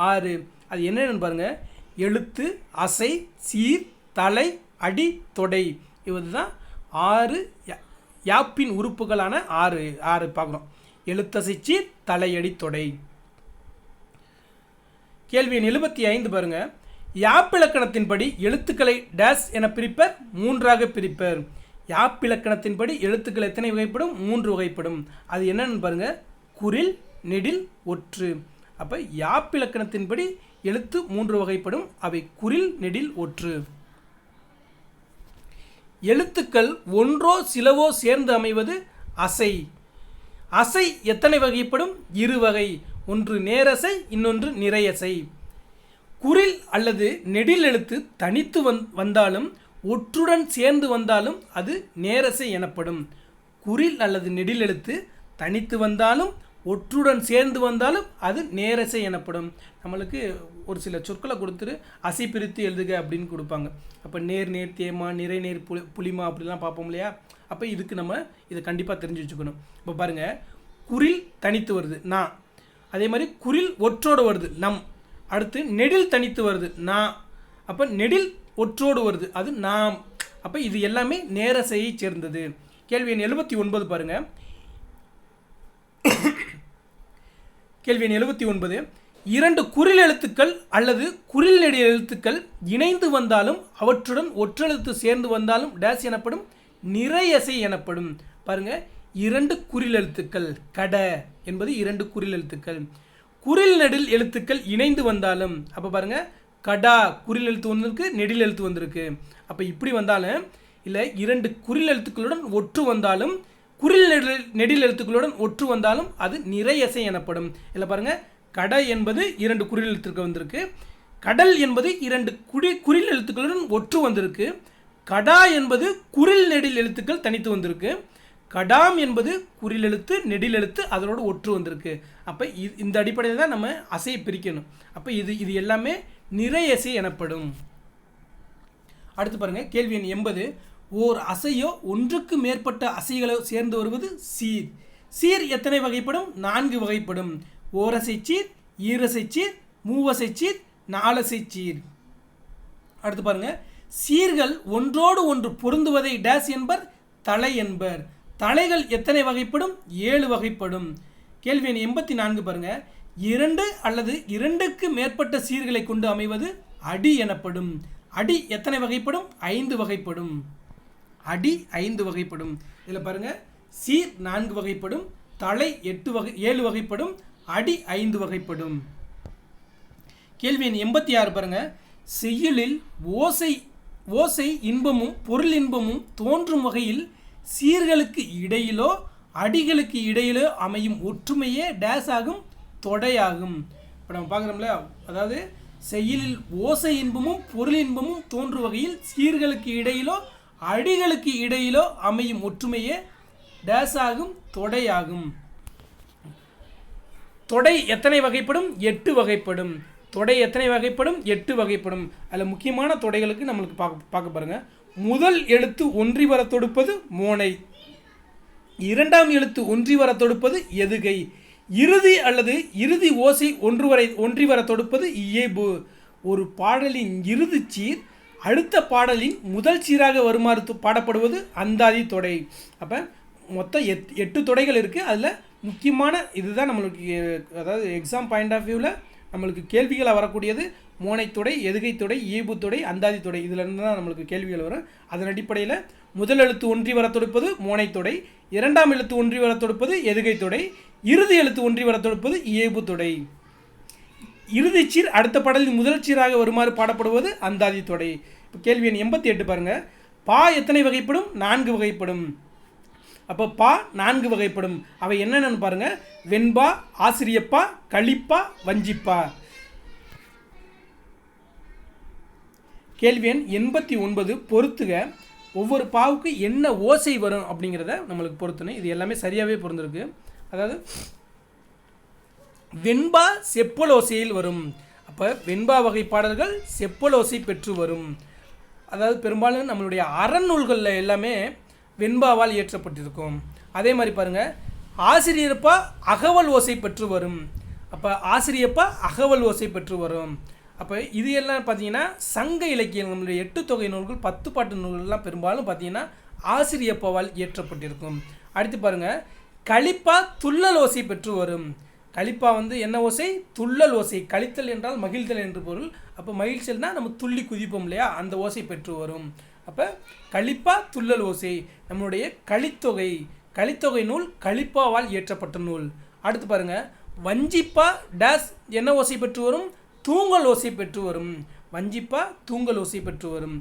6. அது என்னென்னு பாருங்கள். எழுத்து, அசை, சீர், தலை, அடி, தொடை. இதுதான் 6 யாப்பின் உறுப்புகளான 6 பார்க்குறோம். எழுத்தசை, சீர், தலை, அடி, தொடை. கேள்வி எண் 75 பாருங்கள். யாப்பிலக்கணத்தின்படி எழுத்துக்களை டேஸ் என பிரிப்பர்? 3ஆக பிரிப்பர். யாப்பிலக்கணத்தின்படி எழுத்துக்கள் எத்தனை வகைப்படும்? 3 வகைப்படும். அது என்னன்னு பாருங்கள். குறில், நெடில், ஒற்று. அப்போ யாப்பிலக்கணத்தின்படி எழுத்து 3 வகைப்படும். அவை குறில், நெடில், ஒற்று. எழுத்துக்கள் ஒன்றோ சிலவோ சேர்ந்து அமைவது அசை. அசை எத்தனை வகைப்படும்? 2 வகை. ஒன்று நேரசை, இன்னொன்று நிறையசை. குறில் அல்லது நெடில் எழுத்து தனித்து வந்தாலும் ஒற்றுடன் சேர்ந்து வந்தாலும் அது நேரசை எனப்படும். குறில் அல்லது நெடில் எழுத்து தனித்து வந்தாலும் ஒற்றுடன் சேர்ந்து வந்தாலும் அது நேரசை எனப்படும். நம்மளுக்கு ஒரு சில சொற்களை கொடுத்துட்டு அசை பிரித்து எழுதுக அப்படின்னு கொடுப்பாங்க. அப்போ நேர், தேமா, நிறை, நேர், புளிமா அப்படிலாம் பார்ப்போம் இல்லையா? அப்போ இதுக்கு நம்ம இதை கண்டிப்பாக தெரிஞ்சு வச்சுக்கணும். இப்போ பாருங்கள். குறில் தனித்து வருது நான். அதே மாதிரி குறில் ஒற்றோடு வருது நம். அடுத்து நெடில் தனித்து வருது நான். அப்போ நெடில் ஒற்றோடு வருது அது நாம். அப்போ இது எல்லாமே நேரசையை சேர்ந்தது. கேள்வி எண் 79 பாருங்கள். கேள்வி எண் 79. 2 குறில் எழுத்துக்கள் அல்லது குறில் நெடில் எழுத்துக்கள் இணைந்து வந்தாலும் அவற்றுடன் ஒற்றெழுத்து சேர்ந்து வந்தாலும் டேஸ் எனப்படும்? நிறையசை எனப்படும். பாருங்கள். 2 குறில் எழுத்துக்கள். கட என்பது 2 குறில் எழுத்துக்கள். குறில் நெடில் எழுத்துக்கள் இணைந்து வந்தாலும், அப்போ பாருங்கள். கடா குறில் எழுத்து வந்திருக்கு, நெடில் எழுத்து வந்திருக்கு. அப்போ இப்படி வந்தாலும் இல்லை 2 குறில் எழுத்துக்களுடன் ஒற்று வந்தாலும், குறில் நெடில் எழுத்துக்களுடன் ஒற்று வந்தாலும் அது நிறையசை எனப்படும். இல்லை பாருங்கள். கட என்பது 2 குறில் எழுத்துக்கள் வந்திருக்கு. கடல் என்பது 2 குறில் எழுத்துக்களுடன் ஒற்று வந்திருக்கு. கடா என்பது குறில் நெடில் எழுத்துக்கள் தனித்து வந்திருக்கு. கடாம் என்பது குறில் எழுத்து, நெடில் எழுத்து அதனோடு ஒற்று வந்திருக்கு. அப்போ இந்த அடிப்படையில் தான் நம்ம அசையை பிரிக்கணும். அப்போ இது எல்லாமே நிறையசை எனப்படும். அடுத்து பாருங்கள். கேள்வி எண் 80. ஓர் அசையோ ஒன்றுக்கு மேற்பட்ட அசைகளோ சேர்ந்து வருவது சீர். சீர் எத்தனை வகைப்படும்? 4 வகைப்படும். ஓரசை சீர், ஈரசை சீர், மூவசை சீர், 4 சீர். அடுத்து பாருங்கள். சீர்கள் ஒன்றோடு ஒன்று பொருந்துவதை டேஸ் என்பர்? தலை என்பர். தலைகள் எத்தனை வகைப்படும்? 7 வகைப்படும். கேள்வி எண் 84 பாருங்க. 2 அல்லது 2க்கு மேற்பட்ட சீர்களை கொண்டு அமைவது அடி எனப்படும். அடி எத்தனை வகைப்படும்? 5 வகைப்படும். அடி 5 வகைப்படும். இதில் பாருங்க, சீர் 4 வகைப்படும், தலை 7 வகைப்படும், அடி 5 வகைப்படும். கேள்வி எண் 86 பாருங்க. செய்யுளில் ஓசை இன்பமும் பொருள் இன்பமும் தோன்றும் வகையில் சீர்களுக்கு இடையிலோ அடிகளுக்கு இடையிலோ அமையும் ஒற்றுமையே டேஸ் ஆகும், தொடையாகும். இப்போ நம்ம பார்க்குறோம்ல, அதாவது செய்யுளில் ஓசை இன்பமும் பொருள் இன்பமும் தோன்றும் வகையில் சீர்களுக்கு இடையிலோ அடிகளுக்கு இடையிலோ அமையும் ஒற்றுமையே டேஸ் ஆகும், தொடையாகும். தொடை எத்தனை வகைப்படும்? 8 வகைப்படும். தொடை எத்தனை வகைப்படும்? 8 வகைப்படும். அதில் முக்கியமான தொடைகளுக்கு நம்மளுக்கு பார்க்க பாருங்க. முதல் எழுத்து ஒன்றி வர தொடுப்பது மோனை, இரண்டாம் எழுத்து ஒன்றி வர தொடுப்பது எதுகை, இறுதி அல்லது இறுதி ஓசை ஒன்றி வர தொடுப்பது இயேபு. ஒரு பாடலின் இறுதி சீர் அடுத்த பாடலின் முதல் சீராக வருமாறு பாடப்படுவது அந்தாதி தொடை. அப்போ மொத்தம் 8 தொடைகள் இருக்குது. அதில் முக்கியமான இதுதான் நம்மளுக்கு, அதாவது எக்ஸாம் பாயிண்ட் ஆஃப் வியூவில் நம்மளுக்கு கேள்விகளாக வரக்கூடியது மோனைத்தொடை, எதுகைத்தொடை, இயேபு தொடை, அந்தாதி தொடை. இதில் இருந்து தான் நம்மளுக்கு கேள்விகள் வரும். அதன் அடிப்படையில் முதல் எழுத்து ஒன்றி வர தொடுப்பது மோனைத்தொடை, இரண்டாம் எழுத்து ஒன்றி வர தொடுப்பது எதுகைத்தொடை, இறுதி எழுத்து ஒன்றி வர தொடுப்பது இயேபு தொடை. இறுதி சீர் அடுத்த பாடலில் முதல் சீராக வருமாறு பாடப்படுவது அந்தாதி தொடை. இப்போ கேள்வி எண் 88 பாருங்கள். பா எத்தனை வகைப்படும்? 4 வகைப்படும். அப்போ பா 4 வகைப்படும். அவை என்னென்னு பாருங்கள். வெண்பா, ஆசிரியப்பா, களிப்பா, வஞ்சிப்பா. கேள்வி எண் 89 பொறுத்துக. ஒவ்வொரு பாவுக்கு என்ன ஓசை வரும் அப்படிங்கிறத நம்மளுக்கு பொறுத்தணும். இது எல்லாமே சரியாகவே பொருந்திருக்கு. அதாவது வெண்பா செப்பலோசையில் வரும். அப்போ வெண்பா வகை பாடல்கள் செப்பலோசை பெற்று வரும். அதாவது பெரும்பாலும் நம்மளுடைய அறநூல்களில் எல்லாமே வெண்பாவால் இயற்றப்பட்டிருக்கும். அதே மாதிரி பாருங்கள், ஆசிரியப்பா அகவல் ஓசை பெற்று வரும். அப்போ ஆசிரியப்பா அகவல் ஓசை பெற்று வரும். அப்போ இது எல்லாம் பார்த்தீங்கன்னா சங்க இலக்கியம், நம்மளுடைய 8 தொகை நூல்கள், 10 பாட்டு நூல்கள்லாம் பெரும்பாலும் பார்த்தீங்கன்னா ஆசிரியப்பாவால் இயற்றப்பட்டிருக்கும். அடுத்து பாருங்கள், களிப்பா துள்ளல் ஓசை பெற்று வரும். களிப்பா என்ன ஓசை? துள்ளல் ஓசை. கழித்தல் என்றால் மகிழ்தல் என்று பொருள். அப்போ மகிழ்ச்சியல்னா நம்ம துள்ளி குதிப்போம் இல்லையா, அந்த ஓசை பெற்று வரும். அப்போ களிப்பா துள்ளல் ஓசை. நம்மளுடைய கலித்தொகை நூல் களிப்பாவால் இயற்றப்பட்ட நூல். அடுத்து பாருங்கள், வஞ்சிப்பா டேஸ் என்ன ஓசை பெற்று வரும்? தூங்கல் ஓசை பெற்று வரும். வஞ்சிப்பா தூங்கல் ஓசை பெற்று வரும்.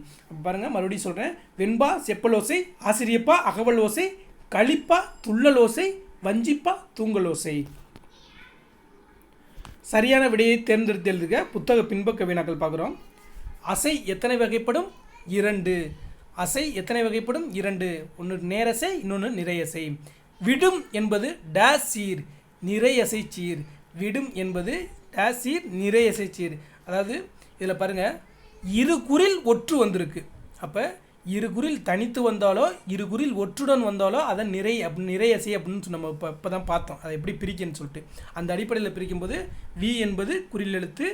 பாருங்கள், மறுபடியும் சொல்கிறேன். வெண்பா செப்பல் ஓசை, ஆசிரியப்பா அகவல் ஓசை, களிப்பா துள்ளல் ஓசை, வஞ்சிப்பா தூங்கல் ஓசை. சரியான விடையை தேர்ந்தெடுத்து எழுதுக. புத்தக பின்பக்க வினாக்கள் பார்க்குறோம். அசை எத்தனை வகைப்படும்? 2. அசை எத்தனை வகைப்படும்? 2. ஒன்று நேரசை, இன்னொன்று நிறையசை. விடும் என்பது டேஸ் சீர், நிறையசை சீர். விடும் என்பது டேஸ் சீர், நிறையசை சீர். அதாவது இதில் பாருங்கள், இரு குறில் ஒற்று வந்திருக்கு. அப்போ இரு குறில் தனித்து வந்தாலோ இரு குறில் ஒற்றுடன் வந்தாலோ அதை நிறையசை அப்படின்னு நம்ம இப்போ தான் பார்த்தோம். அதை எப்படி பிரிக்கன்னு சொல்லிட்டு அந்த அடிப்படையில் பிரிக்கும்போது வி என்பது குறில் எழுத்து,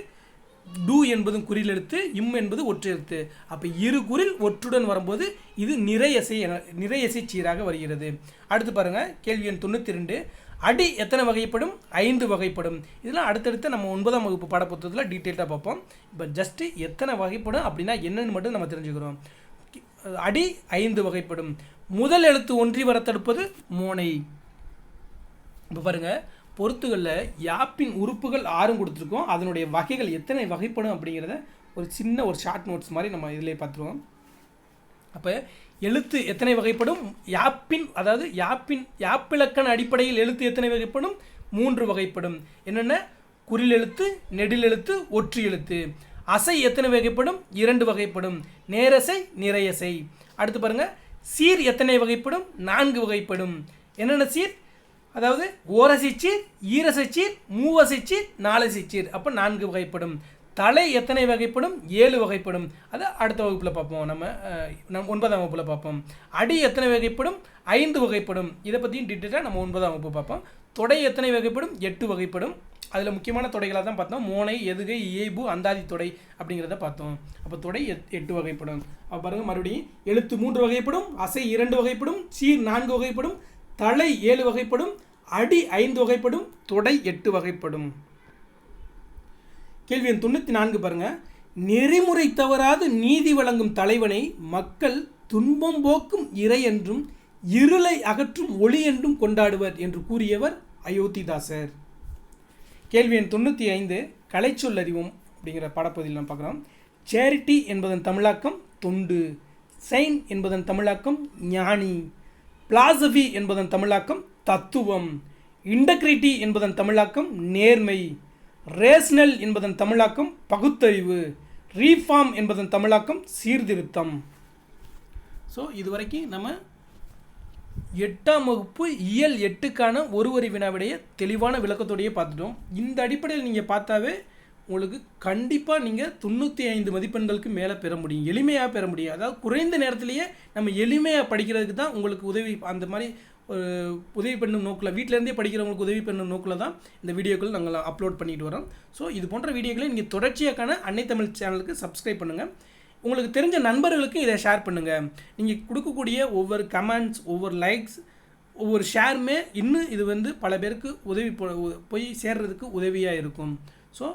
டூ என்பதும் குறில் எழுத்து, இம் என்பது ஒற்று எழுத்து. அப்போ இரு குறில் ஒற்றுடன் வரும்போது இது நிறையசை சீராக வருகிறது. அடுத்து பாருங்கள், கேள்வி எண் 92. அடி எத்தனை வகைப்படும்? 5 வகைப்படும். இதெல்லாம் அடுத்தடுத்து நம்ம 9ஆம் வகுப்பு பாடப்புத்தகத்தில் டீட்டெயிலாக பார்ப்போம். இப்போ ஜஸ்ட்டு எத்தனை வகைப்படும் அப்படின்னா என்னென்னு மட்டும் நம்ம தெரிஞ்சுக்கிறோம். அடி 5 வகைப்படும். முதல் எழுத்து ஒன்றி வர தடுப்பது மோனை. இப்போ பாருங்கள், பொறுத்துகளில் யாப்பின் உறுப்புகள் 6 கொடுத்துருக்கோம். அதனுடைய வகைகள் எத்தனை வகைப்படும் அப்படிங்கிறத ஒரு சின்ன ஷார்ட் நோட்ஸ் மாதிரி நம்ம இதிலே பார்த்துருவோம். அப்போ எழுத்து எத்தனை வகைப்படும்? அதாவது யாப்பிலக்கண அடிப்படையில் எழுத்து எத்தனை வகைப்படும்? 3 வகைப்படும். என்னென்ன? குறில் எழுத்து, நெடில் எழுத்து, ஒற்று எழுத்து. அசை எத்தனை வகைப்படும்? 2 வகைப்படும். நேரசை, நிறையசை. அடுத்து பாருங்கள், சீர் எத்தனை வகைப்படும்? 4 வகைப்படும். என்னென்ன சீர்? அதாவது ஓரசைச்சீர், ஈரசைச்சீர், மூவசைச்சீர், நாலசைச்சீர். அப்போ 4 வகைப்படும். தலை எத்தனை வகைப்படும்? 7 வகைப்படும். அதை அடுத்த வகுப்பில் பார்ப்போம். நம்ம 9ஆம் வகுப்பில் பார்ப்போம். அடி எத்தனை வகைப்படும்? 5 வகைப்படும். இதை பற்றியும் டீட்டெயிலாக நம்ம 9ஆம் வகுப்பு பார்ப்போம். தொடை எத்தனை வகைப்படும்? 8 வகைப்படும். அதில் முக்கியமான தொடைகளாக தான் பார்த்தோம். மோனை, எதுகை, இயைபு, அந்தாதி தொடை அப்படிங்கிறத பார்த்தோம். அப்போ தொடை 8 வகைப்படும். அப்போ பாருங்கள், மறுபடியும் எழுத்து 3 வகைப்படும், அசை 2 வகைப்படும், சீர் 4 வகைப்படும், தலை 7 வகைப்படும், அடி 5 வகைப்படும், தொடை 8 வகைப்படும். கேள்வி எண் 94 பாருங்க. நெறிமுறை தவறாது நீதி வழங்கும் தலைவனை மக்கள் துன்பம் போக்கும் இறை என்றும் இருளை அகற்றும் ஒளி என்றும் கொண்டாடுவர் என்று கூறியவர் அயோத்திதாசர். கேள்வி எண் 95 கலைச்சொல் அறிவோம் அப்படிங்கிற பாடப்பகுதியில் நாம் பார்க்குறோம். சேரிட்டி என்பதன் தமிழாக்கம் தொண்டு, சைன் என்பதன் தமிழாக்கம் ஞானி, பிலாசபி என்பதன் தமிழாக்கம் தத்துவம், இன்டெகிரிட்டி என்பதன் தமிழாக்கம் நேர்மை, ரேஷனல் என்பதன் தமிழாக்கம் பகுத்தறிவு, ரீஃபார்ம் என்பதன் தமிழாக்கம் சீர்திருத்தம். ஸோ இதுவரைக்கும் நம்ம 8ஆம் வகுப்பு இயல் 8க்கான ஒரு வரி வினாவிடைய தெளிவான விளக்கத்தோடையே பார்த்துட்டோம். இந்த அடிப்படையில் நீங்கள் பார்த்தாவே உங்களுக்கு கண்டிப்பாக நீங்கள் 95 மதிப்பெண்களுக்கு மேலே பெற முடியும், எளிமையாக பெற முடியும். அதாவது குறைந்த நேரத்திலேயே நம்ம எளிமையாக படிக்கிறதுக்கு தான் உங்களுக்கு உதவி, அந்த மாதிரி உதவி பண்ணும் நோக்கில், வீட்டிலேருந்தே படிக்கிறவங்களுக்கு உதவி பண்ணும் நோக்கில் தான் இந்த வீடியோக்கள் நாங்கள் அப்லோட் பண்ணிட்டு வரோம். ஸோ இது போன்ற வீடியோக்களை நீங்கள் தொடர்ச்சியாக்கான அன்னை தமிழ் சேனலுக்கு சப்ஸ்கிரைப் பண்ணுங்கள். உங்களுக்கு தெரிஞ்ச நண்பர்களுக்கு இதை ஷேர் பண்ணுங்கள். நீங்கள் கொடுக்கக்கூடிய ஒவ்வொரு கமெண்ட்ஸ், ஒவ்வொரு லைக்ஸ், ஒவ்வொரு ஷேருமே இன்னும் இது வந்து பல பேருக்கு உதவி போய் சேர்றதுக்கு உதவியாக இருக்கும். ஸோ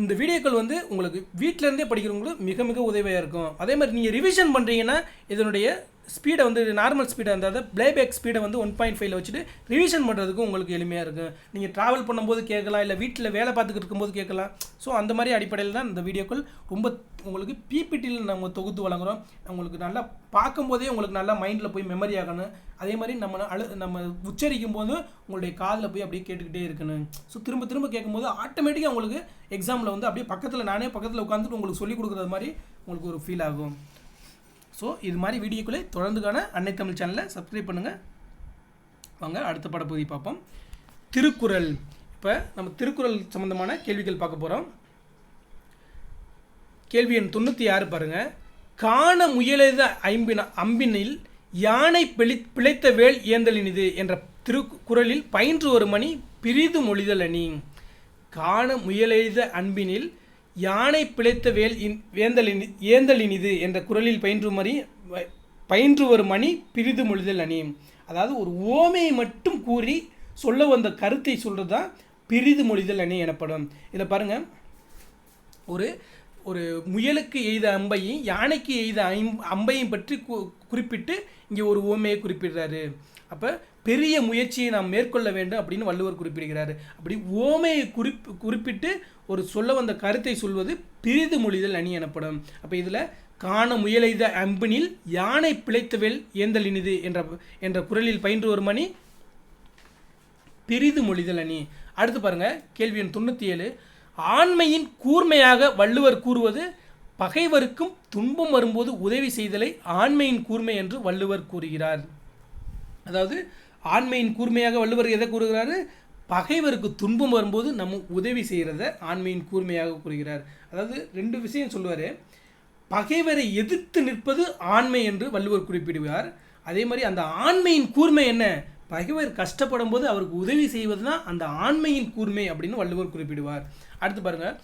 இந்த வீடியோக்கள் வந்து உங்களுக்கு வீட்டிலேருந்தே படிக்கிறவங்களுக்கு மிக மிக உதவியாக இருக்கும். அதே மாதிரி நீங்கள் ரிவிஷன் பண்ணுறீங்கன்னா இதனுடைய ஸ்பீடை வந்து நார்மல் ஸ்பீடாக இருந்தால் ப்ளேபேக் ஸ்பீடை வந்து 1.5 வச்சுட்டு ரிவிஷன் பண்ணுறதுக்கும் உங்களுக்கு எளிமையாக இருக்கும். நீங்கள் ட்ராவல் பண்ணும்போது கேட்கலாம், இல்லை வீட்டில் வேலை பார்த்துக்கிட்டு இருக்கும்போது கேட்கலாம். ஸோ அந்த மாதிரி அடிப்படையில் தான் இந்த வீடியோக்கள் ரொம்ப உங்களுக்கு பிபிடியில் நம்ம தொகுத்து வழங்குகிறோம். உங்களுக்கு நல்லா பார்க்கும்போதே உங்களுக்கு நல்லா மைண்டில் போய் மெமரி ஆகணும். அதே மாதிரி நம்ம உச்சரிக்கும் போது உங்களுடைய காதில் போய் அப்படியே கேட்டுக்கிட்டே இருக்கணும். ஸோ திரும்ப திரும்ப கேட்கும்போது ஆட்டோமேட்டிக்காக உங்களுக்கு எக்ஸாமில் வந்து அப்படியே நானே பக்கத்தில் உட்காந்துட்டு உங்களுக்கு சொல்லிக் கொடுக்குறது மாதிரி உங்களுக்கு ஒரு ஃபீல் ஆகும். ஸோ இது மாதிரி வீடியோக்களை தொடர்ந்துக்கான அன்னை தமிழ் சேனலை சப்ஸ்கிரைப் பண்ணுங்கள். வாங்க அடுத்த பாடப்பகுதி பார்ப்போம். திருக்குறள். இப்போ நம்ம திருக்குறள் சம்பந்தமான கேள்விகள் பார்க்க போகிறோம். கேள்வி எண் 96 பாருங்கள். காண முயலெய்த அம்பினில் யானை பிழைத்த வேல் ஏந்தலினிது என்ற திருக்குறளில் பயின்று ஒரு மணி பிரிது மொழிதல் அணி. காண முயலெய்த அன்பினில் யானை பிழைத்த வேல் ஏந்தலினிது என்ற குறளில் பயின்று ஒரு மணி பிரிது மொழிதல் அணி. அதாவது ஒரு ஓமையை மட்டும் கூறி சொல்ல வந்த கருத்தை சொல்கிறது தான் பிரிது மொழிதல் அணி எனப்படும். இதில் பாருங்கள், ஒரு முயலுக்கு எய்த அம்பையும் யானைக்கு எய்த அம்பையும் பற்றி குறிப்பிட்டு இங்கே ஒரு ஓமையை குறிப்பிடுறாரு. அப்போ பெரிய முயற்சியை நாம் மேற்கொள்ள வேண்டும் அப்படின்னு வள்ளுவர் குறிப்பிடுகிறார். அப்படி ஓமையை குறிப்பிட்டு ஒரு சொல்ல வந்த கருத்தை சொல்வது பிரிது மொழிதல் அணி எனப்படும். அப்போ இதில் காண முயலெய்த அம்பினில் யானை பிழைத்தவேல் ஏந்தலினிது என்ற குறளில் பயின்று ஒரு மணி பிரிது மொழிதல் அணி. அடுத்து பாருங்கள், கேள்வி எண் 97. ஆண்மையின் கூர்மையாக வள்ளுவர் கூறுவது பகைவருக்கும் துன்பம் வரும்போது உதவி செய்தலை ஆண்மையின் கூர்மை என்று வள்ளுவர் கூறுகிறார். அதாவது ஆண்மையின் கூர்மையாக வள்ளுவர் எதை கூறுகிறாரு? பகைவருக்கு துன்பம் வரும்போது நம்ம உதவி செய்கிறத ஆண்மையின் கூர்மையாக கூறுகிறார். அதாவது 2 விஷயம் சொல்லுவார். பகைவரை எதிர்த்து நிற்பது ஆண்மை என்று வள்ளுவர் குறிப்பிடுவார். அதே மாதிரி அந்த ஆண்மையின் கூர்மை என்ன? பகைவர் கஷ்டப்படும் போது அவருக்கு உதவி செய்வது தான் அந்த ஆண்மையின் கூர்மை அப்படின்னு வள்ளுவர் குறிப்பிடுவார். அடுத்து பாருங்கள்,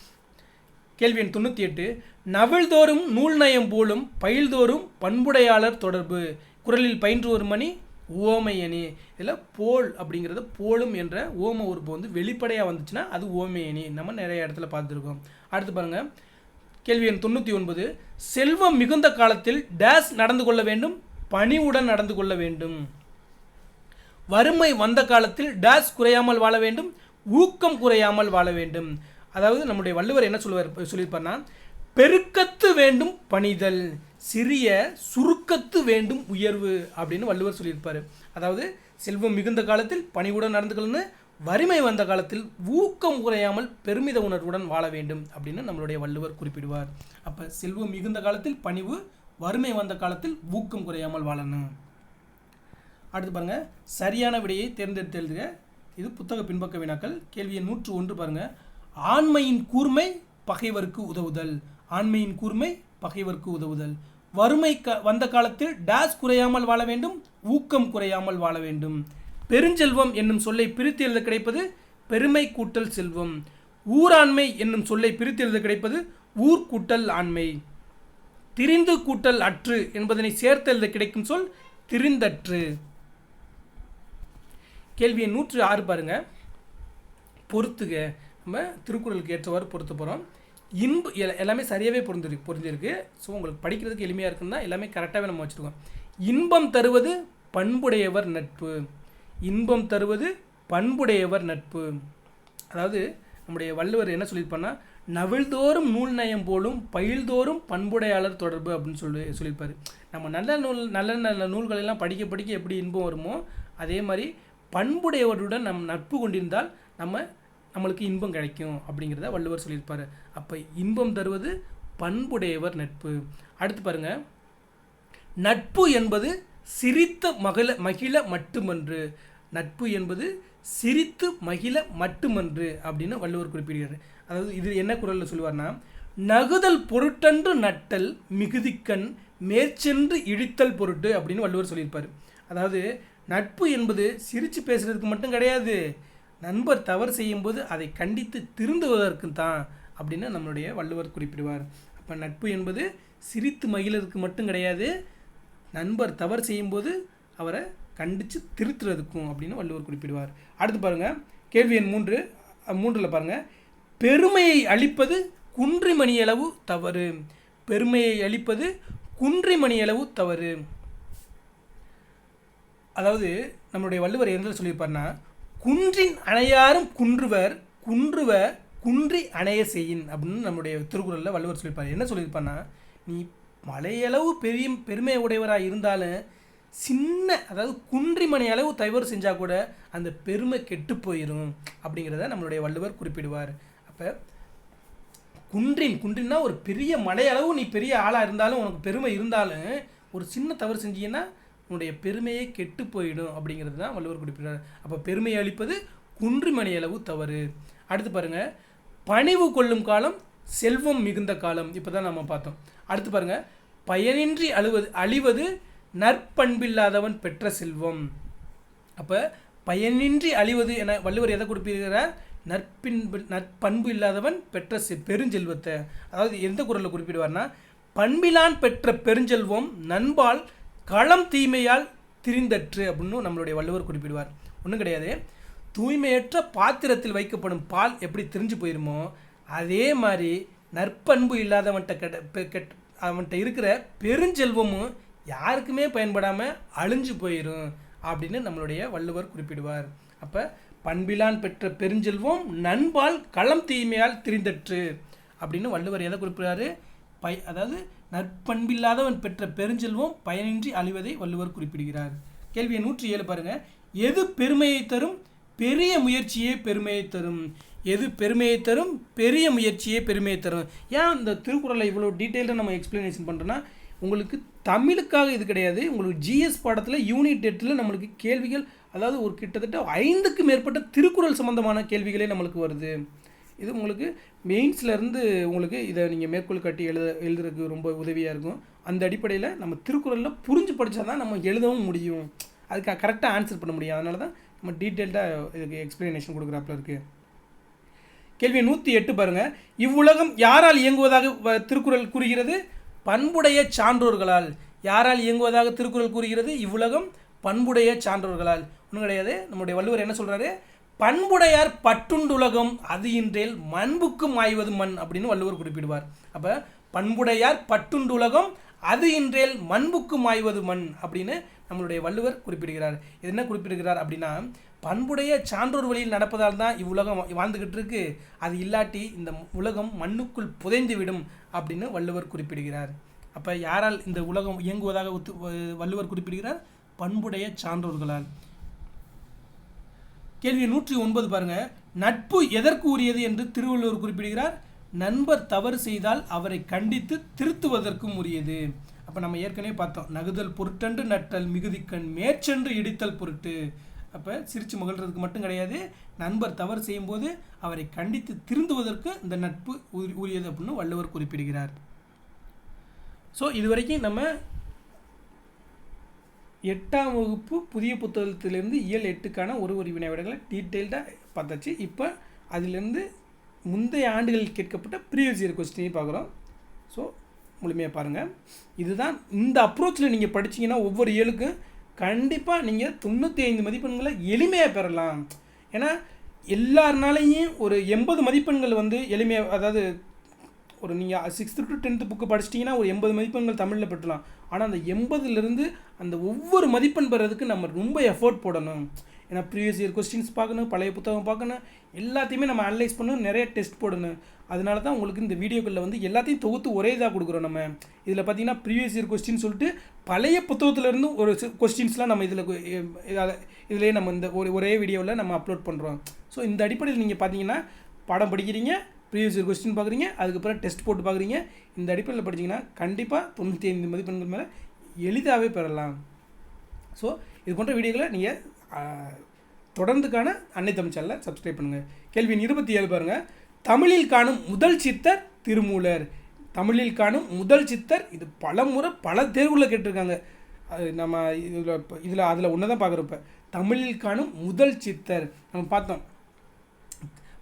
கேள்வி எண் 98. நவிழ்தோறும் நூல் நயம் போலும் பயில்தோறும் பண்புடையாளர் தொடர்பு குறளில் பயின்று ஒரு மணி ஓமை அணி. இதில் போல் அப்படிங்கிறது போலும் என்ற ஓம உறுப்பு வந்து வெளிப்படையாக வந்துச்சுன்னா அது ஓமை அணி. நம்ம நிறைய இடத்துல பார்த்துருக்கோம். அடுத்து பாருங்கள், கேள்வி எண் 99. செல்வம் மிகுந்த காலத்தில் டேஸ் நடந்து கொள்ள வேண்டும், பணிவுடன் நடந்து கொள்ள வேண்டும். வறுமை வந்த காலத்தில் டேஸ் குறையாமல் வாழ வேண்டும், ஊக்கம் குறையாமல் வாழ வேண்டும். அதாவது நம்முடைய வள்ளுவர் என்ன சொல்லியிருப்பார்னா, பெருக்கத்து வேண்டும் பணிதல், சிறிய சுருக்கத்து வேண்டும் உயர்வு அப்படின்னு வள்ளுவர் சொல்லியிருப்பார். அதாவது செல்வம் மிகுந்த காலத்தில் பணிவுடன் நடந்துக்கொள்ளணும், வறுமை வந்த காலத்தில் ஊக்கம் குறையாமல் பெருமித உணர்வுடன் வாழ வேண்டும் அப்படின்னு நம்மளுடைய வள்ளுவர் குறிப்பிடுவார். அப்போ செல்வம் மிகுந்த காலத்தில் பணிவு, வறுமை வந்த காலத்தில் ஊக்கம் குறையாமல் வாழணும். அடுத்து பாருங்கள், சரியான விடையை தேர்ந்தெடுத்து எழுதுக. இது புத்தக பின்பக்க வினாக்கள். கேள்வி 101 பாருங்கள். ஆண்மையின் கூர்மை பகைவருக்கு உதவுதல். ஆண்மையின் கூர்மை பகைவருக்கு உதவுதல். வறுமை வந்த காலத்தில் டேஸ் குறையாமல் வாழ வேண்டும், ஊக்கம் குறையாமல் வாழ வேண்டும். பெருஞ்செல்வம் என்னும் சொல்லை பிரித்து எழுத கிடைப்பது பெருமை கூட்டல் செல்வம். ஊராண்மை என்னும் சொல்லை பிரித்து எழுத கிடைப்பது ஊர் கூட்டல் ஆண்மை. திரிந்து கூட்டல் அற்று என்பதனை சேர்த்து எழுத கிடைக்கும் சொல் திரிந்தற்று. கேள்வி எண் 106 பாருங்கள். பொறுத்துக. நம்ம திருக்குறளுக்கு ஏற்றவாறு பொறுத்த போகிறோம். எல்லாமே சரியாகவே புரிஞ்சிருக்கு. ஸோ உங்களுக்கு படிக்கிறதுக்கு எளிமையாக இருக்குன்னா எல்லாமே கரெக்டாகவே நம்ம வச்சுருக்கோம். இன்பம் தருவது பண்புடையவர் நட்பு. இன்பம் தருவது பண்புடையவர் நட்பு. அதாவது நம்முடைய வள்ளுவர் என்ன சொல்லியிருப்பார்னா, நவிழ்தோறும் நூல் நயம் போலும் பயில்தோறும் பண்புடையாளர் தொடர்பு அப்படின்னு சொல்லியிருப்பார். நம்ம நல்ல நூல்களெல்லாம் படிக்க எப்படி இன்பம் வருமோ அதே மாதிரி பண்புடையவருடன் நட்பு கொண்டிருந்தால் நம்மளுக்கு இன்பம் கிடைக்கும் அப்படிங்கிறத வள்ளுவர் சொல்லியிருப்பார். அப்போ இன்பம் தருவது பண்புடையவர் நட்பு. அடுத்து பாருங்கள், நட்பு என்பது சிரித்து மகிழ மட்டுமன்று. நட்பு என்பது சிரித்து மகிழ மட்டுமன்று அப்படின்னு வள்ளுவர் குறிப்பிடுகிறார். அதாவது இது என்ன குறளில் சொல்லுவார்னா, நகுதல் பொருட்டன்று நட்டல் மிகுதிக்கண் மேற்சென்று இழித்தல் பொருட்டு அப்படின்னு வள்ளுவர் சொல்லியிருப்பார். அதாவது நட்பு என்பது சிரித்து பேசுகிறதுக்கு மட்டும் கிடையாது, நண்பர் தவறு செய்யும்போது அதை கண்டித்து திருந்துவதற்கு தான் அப்படின்னு நம்மளுடைய வள்ளுவர் குறிப்பிடுவார். அப்போ நட்பு என்பது சிரித்து மகிழறதுக்கு மட்டும் கிடையாது, நண்பர் தவறு செய்யும்போது அவரை கண்டித்து திருத்துறதுக்கும் அப்படின்னு வள்ளுவர் குறிப்பிடுவார். அடுத்து பாருங்கள், கேள்வி எண் 3 பாருங்கள். பெருமையை அளிப்பது குன்றிமணியளவு தவறு. பெருமையை அளிப்பது குன்றிமணியளவு தவறு. அதாவது நம்மளுடைய வள்ளுவர் என்ன சொல்லியிருப்பார்னா, குன்றின் அணையாரும் குன்றுவ குன்றி அணைய செய்யின் அப்படின்னு நம்முடைய திருக்குறளில் வள்ளுவர் சொல்லியிருப்பார். என்ன சொல்லியிருப்பார்னா, நீ மலையளவு பெருமை உடையவராக இருந்தாலும் அதாவது குன்றிமணி அளவு தவறு செஞ்சால் கூட அந்த பெருமை கெட்டு போயிடும் அப்படிங்கிறத நம்மளுடைய வள்ளுவர் குறிப்பிடுவார். அப்போ குன்றின்னா ஒரு பெரிய மலையளவு நீ பெரிய ஆளாக இருந்தாலும் உனக்கு பெருமை இருந்தாலும் ஒரு சின்ன தவறு செஞ்சீங்கன்னா உன்னுடைய பெருமையே கெட்டு போயிடும் அப்படிங்கிறது தான் வள்ளுவர் குறிப்பிடுறார். அப்போ பெருமையை அளிப்பது குன்றிமணி அளவு தவறு. அடுத்து பாருங்கள், பணிவு கொள்ளும் காலம் செல்வம் மிகுந்த காலம். இப்போ தான் நம்ம பார்த்தோம். அடுத்து பாருங்கள், பயனின்றி அழிவது நற்பண்பில்லாதவன் பெற்ற செல்வம். அப்போ பயனின்றி அழிவது என வள்ளுவர் எதை குறிப்பிடுகிறார்? நற்பண்பு இல்லாதவன் பெற்ற பெருஞ்செல்வத்தை. அதாவது எந்த குறளில் குறிப்பிடுவார்னா, பண்பிலான் பெற்ற பெருஞ்செல்வம் நண்பால் களம் தீமையால் திரிந்தற்று அப்படின்னு நம்மளுடைய வள்ளுவர் குறிப்பிடுவார். ஒன்றும் கிடையாது, தூய்மையற்ற பாத்திரத்தில் வைக்கப்படும் பால் எப்படி திரிஞ்சு போயிருமோ அதே மாதிரி நற்பண்பு அவன்கிட்ட இருக்கிற பெருஞ்செல்வமும் யாருக்குமே பயன்படாமல் அழிஞ்சு போயிடும் அப்படின்னு நம்மளுடைய வள்ளுவர் குறிப்பிடுவார். அப்போ பண்பிலான் பெற்ற பெருஞ்செல்வம் நண்பால் களம் தீமையால் திரிந்தற்று அப்படின்னு வள்ளுவர் எதை குறிப்பிடுறாரு? அதாவது நற்பண்பில்லாதவன் பெற்ற பெருஞ்செல்வம் பயனின்றி அழிவதை வள்ளுவர் குறிப்பிடுகிறார். கேள்வி 107 பாருங்கள். எது பெருமையை தரும்? பெரிய முயற்சியே பெருமையை தரும். எது பெருமையை தரும்? பெரிய முயற்சியே பெருமையை தரும். ஏன் இந்த திருக்குறளை இவ்வளோ டீட்டெயிலாக நம்ம எக்ஸ்பிளனேஷன் பண்ணுறோன்னா, உங்களுக்கு தமிழுக்காக இது கிடையாது, உங்களுக்கு ஜிஎஸ் பாடத்தில் யூனிட் 8 நம்மளுக்கு கேள்விகள், அதாவது ஒரு கிட்டத்தட்ட 5க்கு மேற்பட்ட திருக்குறள் சம்மந்தமான கேள்விகளே நம்மளுக்கு வருது. இது உங்களுக்கு மெயின்ஸ்லேருந்து உங்களுக்கு இதை நீங்கள் மேற்கோள் காட்டி எழுதுறதுக்கு ரொம்ப உதவியாக இருக்கும். அந்த அடிப்படையில் நம்ம திருக்குறளில் புரிஞ்சு படித்தா தான் நம்ம எழுதவும் முடியும், அதுக்கு கரெக்டாக ஆன்சர் பண்ண முடியும். அதனால தான் நம்ம டீட்டெயில்டாக இதுக்கு எக்ஸ்பிளனேஷன் கொடுக்குறாப்புல இருக்குது. கேள்வி 108 பாருங்கள். இவ்வுலகம் யாரால் இயங்குவதாக திருக்குறள் கூறுகிறது? பண்புடைய சான்றோர்களால். யாரால் இயங்குவதாக திருக்குறள் கூறுகிறது? இவ்வுலகம் பண்புடைய சான்றோர்களால். ஒன்றும் கிடையாது, நம்முடைய வள்ளுவர் என்ன சொல்கிறாரு? பண்புடையார் பட்டுண்டுலகம் அது இன்றேல் மண்புக்கும் ஆய்வது மண் அப்படின்னு வள்ளுவர் குறிப்பிடுவார். அப்போ பண்புடையார் பட்டுண்டுலகம் அது இன்றேல் மண்புக்கும் ஆய்வது மண் அப்படின்னு நம்மளுடைய வள்ளுவர் குறிப்பிடுகிறார். இது என்ன குறிப்பிடுகிறார் அப்படின்னா, பண்புடைய சான்றோர் வழியில் நடப்பதால் தான் இவ்வுலகம் வாழ்ந்துக்கிட்டு இருக்கு, அது இல்லாட்டி இந்த உலகம் மண்ணுக்குள் புதைந்து விடும் அப்படின்னு வள்ளுவர் குறிப்பிடுகிறார். அப்போ யாரால் இந்த உலகம் இயங்குவதாக வள்ளுவர் குறிப்பிடுகிறார்? பண்புடைய சான்றோர்களால். கேள்வி 109 பாருங்க. நட்பு எதற்கு உரியது என்று திருவள்ளுவர் குறிப்பிடுகிறார்? நண்பர் தவறு செய்தால் அவரை கண்டித்து திருத்துவதற்கும் உரியது. அப்போ நம்ம ஏற்கனவே பார்த்தோம், நகுதல் பொருட்டன்று நட்டல் மிகுதிக்கண் மேற்சென்று இடித்தல் பொருட்டு. அப்போ சிரித்து மகிழ்றதுக்கு மட்டும் கிடையாது, நண்பர் தவறு செய்யும்போது அவரை கண்டித்து திருந்துவதற்கு இந்த நட்பு உரியது அப்படின்னு வள்ளுவர் குறிப்பிடுகிறார். ஸோ இதுவரைக்கும் நம்ம 8ஆம் வகுப்பு புதிய புத்தகத்திலேருந்து இயல் 8க்கான ஒரு வினா விடைகளை டீட்டெயில்டாக பார்த்தாச்சு. இப்போ அதிலேருந்து முந்தைய ஆண்டுகளில் கேட்கப்பட்ட ப்ரீவியஸ் இயர் கொஸ்டினையும் பார்க்குறோம். ஸோ முழுமையாக பாருங்கள். இதுதான் இந்த அப்ரோச்சில் நீங்கள் படித்தீங்கன்னா ஒவ்வொரு இயலுக்கும் கண்டிப்பாக நீங்கள் 95 மதிப்பெண்களை எளிமையாக பெறலாம். ஏன்னா எல்லாருனாலையும் ஒரு 80 மதிப்பெண்கள் வந்து எளிமையாக, அதாவது ஒரு நீங்கள் 6th to 10th புக்கு படிச்சிட்டிங்கன்னா ஒரு 80 மதிப்பெண்கள் தமிழில் பெற்றலாம். ஆனால் அந்த 80லேருந்து அந்த ஒவ்வொரு மதிப்பெண் பெறதுக்கு நம்ம ரொம்ப எஃபோர்ட் போடணும். ஏன்னா ப்ரீவியஸ் இயர் கொஸ்டின்ஸ் பார்க்கணும், பழைய புத்தகம் பார்க்கணும், எல்லாத்தையுமே நம்ம அனலைஸ் பண்ணணும், நிறைய டெஸ்ட் போடணும். அதனால தான் உங்களுக்கு இந்த வீடியோக்களில் வந்து எல்லாத்தையும் தொகுத்து ஒரே இதாக கொடுக்குறோம். நம்ம இதில் பார்த்தீங்கன்னா ப்ரீவியஸ் இயர் கொஸ்டின் சொல்லிட்டு பழைய புத்தகத்துலேருந்து ஒரு கொஸ்டின்ஸ்லாம் நம்ம இதிலே நம்ம இந்த ஒரே வீடியோவில் நம்ம அப்லோட் பண்ணுறோம். ஸோ இந்த அடிப்படையில் நீங்கள் பார்த்தீங்கன்னா பாடம் படிக்கிறீங்க, ப்ரீவியஸ் இயர் கொஸ்டின் பார்க்குறீங்க, அதுக்கப்புறம் டெஸ்ட் போட்டு பார்க்குறீங்க. இந்த அடிப்படையில் படிச்சிங்கன்னா கண்டிப்பாக 95 மதிப்பெண்கள் மேலே எளிதாகவே பெறலாம். ஸோ இது போன்ற வீடியோக்களை நீங்கள் தொடர்ந்துக்கான அன்னை தமிழ் சேனலை சப்ஸ்கிரைப் பண்ணுங்கள். கேள்வி 27 பாருங்கள். தமிழில் காணும் முதல் சித்தர் திருமூலர். தமிழில் காணும் முதல் சித்தர், இது பல முறை பல தேர்வுகளில் கேட்டிருக்காங்க. நம்ம அதில் ஒன்று தான் பார்க்குறப்ப தமிழில் காணும் முதல் சித்தர் நம்ம பார்த்தோம்.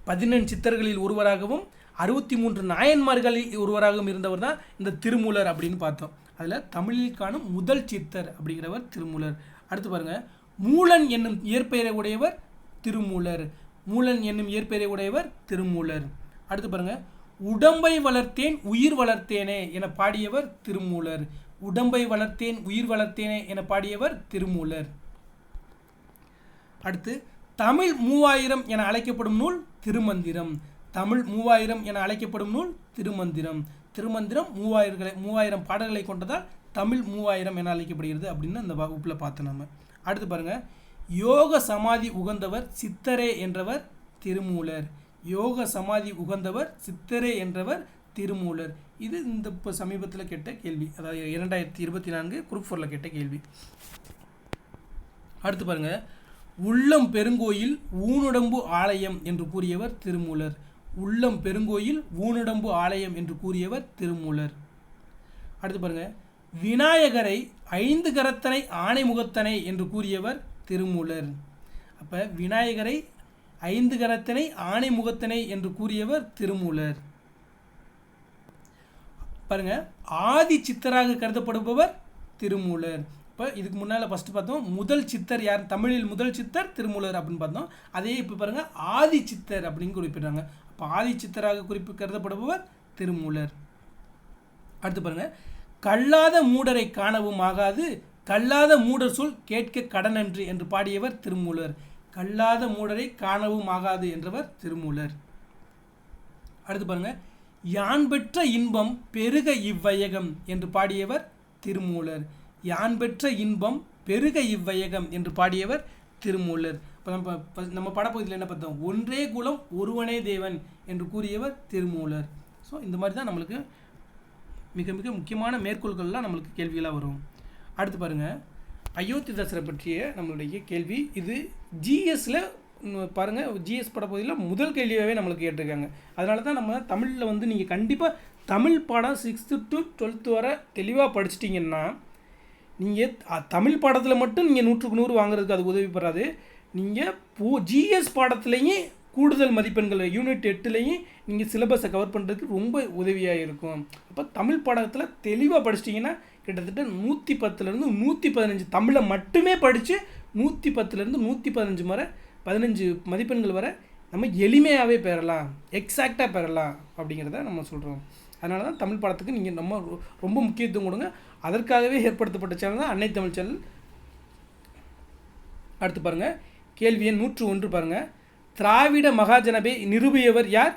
14 சித்தர்களில் ஒருவராகவும் 63 நாயன்மார்களில் ஒருவராகவும் இருந்தவர் தான் இந்த திருமூலர் அப்படின்னு பார்த்தோம். அதில் தமிழில் காணும் முதல் சித்தர் அப்படிங்கிறவர் திருமூலர். அடுத்து பாருங்கள், மூலன் என்னும் இயற்பெயரை உடையவர் திருமூலர். மூலன் என்னும் இயற்பெயரை உடையவர் திருமூலர். அடுத்து பாருங்கள், உடம்பை வளர்த்தேன் உயிர் வளர்த்தேனே என பாடியவர் திருமூலர். உடம்பை வளர்த்தேன் உயிர் வளர்த்தேனே என பாடியவர் திருமூலர். அடுத்து, தமிழ் 3000 என அழைக்கப்படும் நூல் திருமந்திரம். தமிழ் 3000 என அழைக்கப்படும் நூல் திருமந்திரம். திருமந்திரம் 3000 பாடல்களை கொண்டதால் தமிழ் 3000 என அழைக்கப்படுகிறது அப்படின்னு அந்த வகுப்பில் பார்த்தோம் நம்ம. அடுத்து பாருங்கள், யோக சமாதி உகந்தவர் சித்தரே என்றவர் திருமூலர். யோக சமாதி உகந்தவர் சித்தரே என்றவர் திருமூலர். இது இந்த இப்போ சமீபத்தில் கேட்ட கேள்வி, அதாவது 2024 குரூப் 4ல் கேட்ட கேள்வி. அடுத்து பாருங்கள், உள்ளம் பெருங்கோயில் ஊனுடம்பு ஆலயம் என்று கூறியவர் திருமூலர். உள்ளம் பெருங்கோயில் ஊனுடம்பு ஆலயம் என்று கூறியவர் திருமூலர். அடுத்து பாருங்கள், விநாயகரை 5 கரத்தனை ஆணை முகத்தனை என்று கூறியவர் திருமூலர். அப்போ விநாயகரை 5 கரத்தனை ஆணை முகத்தனை என்று கூறியவர் திருமூலர். பாருங்க, ஆதி சித்தராக கருதப்படுபவர் திருமூலர். இப்போ இதுக்கு முன்னால் ஃபஸ்ட்டு பார்த்தோம் முதல் சித்தர் யார், தமிழில் முதல் சித்தர் திருமூலர் அப்படின்னு பார்த்தோம். அதே இப்போ பாருங்கள் ஆதி சித்தர் அப்படின்னு குறிப்பிட்றாங்க. அப்போ ஆதி சித்தராக கருதப்படுபவர் திருமூலர். அடுத்து பாருங்கள், கல்லாத மூடரை காணவும் ஆகாது கல்லாத மூடர் சொல் கேட்க கடனன்று என்று பாடியவர் திருமூலர். கல்லாத மூடரை காணவும் ஆகாது என்றவர் திருமூலர். அடுத்து பாருங்க, யான் பெற்ற இன்பம் பெருக இவ்வையகம் என்று பாடியவர் திருமூலர். யான் பெற்ற இன்பம் பெருக இவ்வையகம் என்று பாடியவர் திருமூலர். இப்போ நம்ம பாடப்பகுதியில் என்ன பார்த்தோம், ஒன்றே குலம் ஒருவனே தேவன் என்று கூறியவர் திருமூலர். ஸோ இந்த மாதிரி தான் நம்மளுக்கு மிக மிக முக்கியமான மேற்கோள்கள்லாம் நம்மளுக்கு கேள்விகளாக வரும். அடுத்து பாருங்கள், அயோத்திதாசரை பற்றிய நம்மளுடைய கேள்வி. இது ஜிஎஸ்சில் பாருங்கள், ஜிஎஸ் படப்பகுதியில் முதல் கேள்வியாகவே நம்மளுக்கு கேட்டிருக்காங்க. அதனால தான் நம்ம தமிழில் வந்து நீங்கள் கண்டிப்பாக தமிழ் பாடம் 6th to 12th வரை தெளிவாக படிச்சிட்டிங்கன்னா நீங்கள் தமிழ் பாடத்தில் மட்டும் நீங்கள் 100க்கு 100 வாங்குறதுக்கு அது உதவி பெறாது. நீங்கள் ஜிஎஸ் பாடத்துலேயும் கூடுதல் மதிப்பெண்கள் யூனிட் 8லையும் நீங்கள் சிலபஸை கவர் பண்ணுறதுக்கு ரொம்ப உதவியாக இருக்கும். அப்போ தமிழ் பாடத்தில் தெளிவாக படிச்சிட்டிங்கன்னா கிட்டத்தட்ட 110லேருந்து 115 தமிழை மட்டுமே படித்து 110லேருந்து 115 மதிப்பெண்கள் வரை நம்ம எளிமையாகவே பெறலாம், எக்ஸாக்டாக பெறலாம் அப்படிங்கிறத நம்ம சொல்கிறோம். அதனால தான் தமிழ் பாடத்துக்கு நீங்கள் நம்ம ரொம்ப முக்கியத்துவம் கொடுங்க. அதற்காகவே ஏற்படுத்தப்பட்ட சேனல் தான் அன்னை தமிழ் சேனல். அடுத்து பாருங்கள், கேள்வி எண் 101 பாருங்கள். திராவிட மகாஜனபை நிறுவியவர் யார்?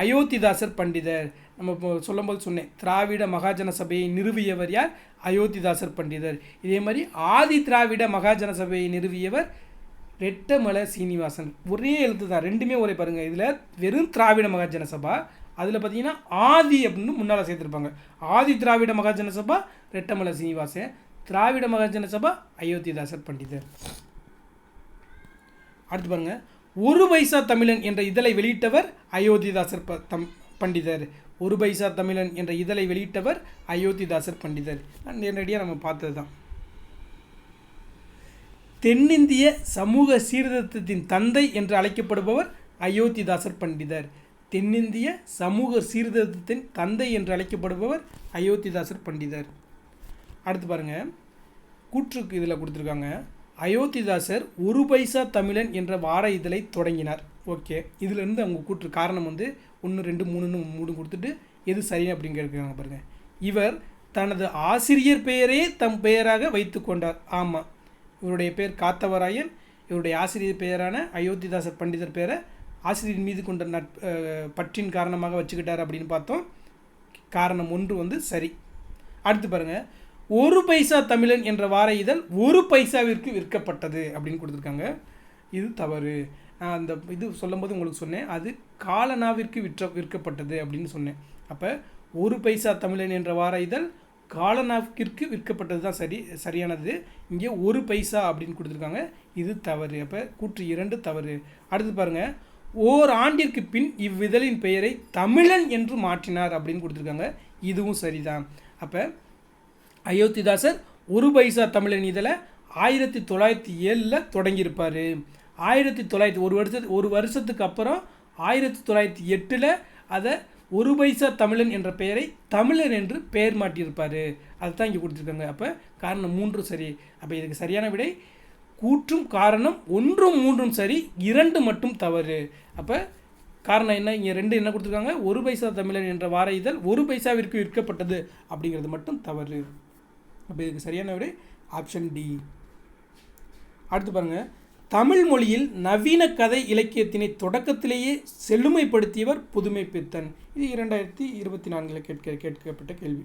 அயோத்திதாசர் பண்டிதர். நம்ம இப்போ சொல்லும்போது சொன்னேன், திராவிட மகாஜன சபையை நிறுவியவர் யார்? அயோத்திதாசர் பண்டிதர். இதே மாதிரி ஆதி திராவிட மகாஜன சபையை நிறுவியவர் ரெட்டமலை சீனிவாசன். ஒரே எழுத்து தான், ரெண்டுமே ஒரே பாருங்கள். இதில் வெறும் திராவிட மகாஜன சபா, அதில் பார்த்தீங்கன்னா ஆதி அப்படின்னு முன்னால் சேர்த்துருப்பாங்க. ஆதி திராவிட மகாஜன சபா ரெட்டமலை சீனிவாசன், திராவிட மகாஜன சபா அயோத்திதாசர் பண்டிதர். அடுத்து பாருங்கள், ஒரு பைசா தமிழன் என்ற இதழை வெளியிட்டவர் அயோத்திதாசர் பண்டிதர். ஒரு பைசா தமிழன் என்ற இதழை வெளியிட்டவர் அயோத்திதாசர் பண்டிதர். நேரடியாக நம்ம பார்த்தது தான். தென்னிந்திய சமூக சீர்திருத்தத்தின் தந்தை என்று அழைக்கப்படுபவர் அயோத்திதாசர் பண்டிதர். தென்னிந்திய சமூக சீர்திருத்தத்தின் தந்தை என்று அழைக்கப்படுபவர் அயோத்திதாசர் பண்டிதர். அடுத்து பாருங்கள், கூற்றுக்கு இதில் கொடுத்துருக்காங்க. அயோத்திதாசர் ஒரு பைசா தமிழன் என்ற வார இதழை தொடங்கினார். ஓகே, இதிலேருந்து அவங்க கூற்று காரணம் வந்து 1 2 3ன்னு 3 கொடுத்துட்டு எது சரி அப்படின்னு கேட்குறாங்க பாருங்கள். இவர் தனது ஆசிரியர் பெயரே தம் பெயராக வைத்து கொண்டார். ஆமாம், இவருடைய பேர் காத்தவராயன். இவருடைய ஆசிரியர் பெயரான அயோத்திதாசர் பண்டிதர் பெயரை ஆசிரியர் மீது கொண்ட பற்றின் காரணமாக வச்சுக்கிட்டார் அப்படின்னு பார்த்தோம். காரணம் 1 வந்து சரி. அடுத்து பாருங்கள், ஒரு பைசா தமிழன் என்ற வார இதழ் 1 பைசாவிற்கு விற்கப்பட்டது அப்படின்னு கொடுத்துருக்காங்க. இது தவறு. நான் அந்த இது சொல்லும்போது உங்களுக்கு சொன்னேன், அது காலனாவிற்கு விற்கப்பட்டது அப்படின்னு சொன்னேன். அப்போ 1 பைசா தமிழன் என்ற வார இதழ் காலனாவிற்கு விற்கப்பட்டது தான் சரியானது. இங்கே 1 பைசா அப்படின்னு கொடுத்துருக்காங்க. இது தவறு. அப்போ கூற்று 2 தவறு. அடுத்து பாருங்கள், ஓர் ஆண்டிற்கு பின் இவ்விதழின் பெயரை தமிழன் என்று மாற்றினார் அப்படின்னு கொடுத்துருக்காங்க. இதுவும் சரிதான். அப்போ அயோத்திதாசர் 1 பைசா தமிழன் இதழை 1907 தொடங்கியிருப்பார். 1900 ஒரு வருஷத்துக்கு அப்புறம் 1908 அதை 1 பைசா தமிழன் என்ற பெயரை தமிழன் என்று பெயர் மாட்டியிருப்பார். அதுதான் இங்கே கொடுத்துருக்காங்க. அப்போ காரணம் 3 சரி. அப்போ இதுக்கு சரியான விடை கூற்றும் காரணம் 1 3 சரி, 2 மட்டும் தவறு. அப்போ காரணம் என்ன? இங்கே 2 என்ன கொடுத்துருக்காங்க? 1 பைசா தமிழன் என்ற வார இதழ் 1 பைசாவிற்கு விற்கப்பட்டது அப்படிங்கிறது மட்டும் தவறு. அப்போ இதுக்கு சரியான விடை ஆப்ஷன் டி. அடுத்து பாருங்கள், தமிழ் மொழியில் நவீன கதை இலக்கியத்தினை தொடக்கத்திலேயே செழுமைப்படுத்தியவர் புதுமை பித்தன். இது 2024 கேட்கப்பட்ட கேள்வி.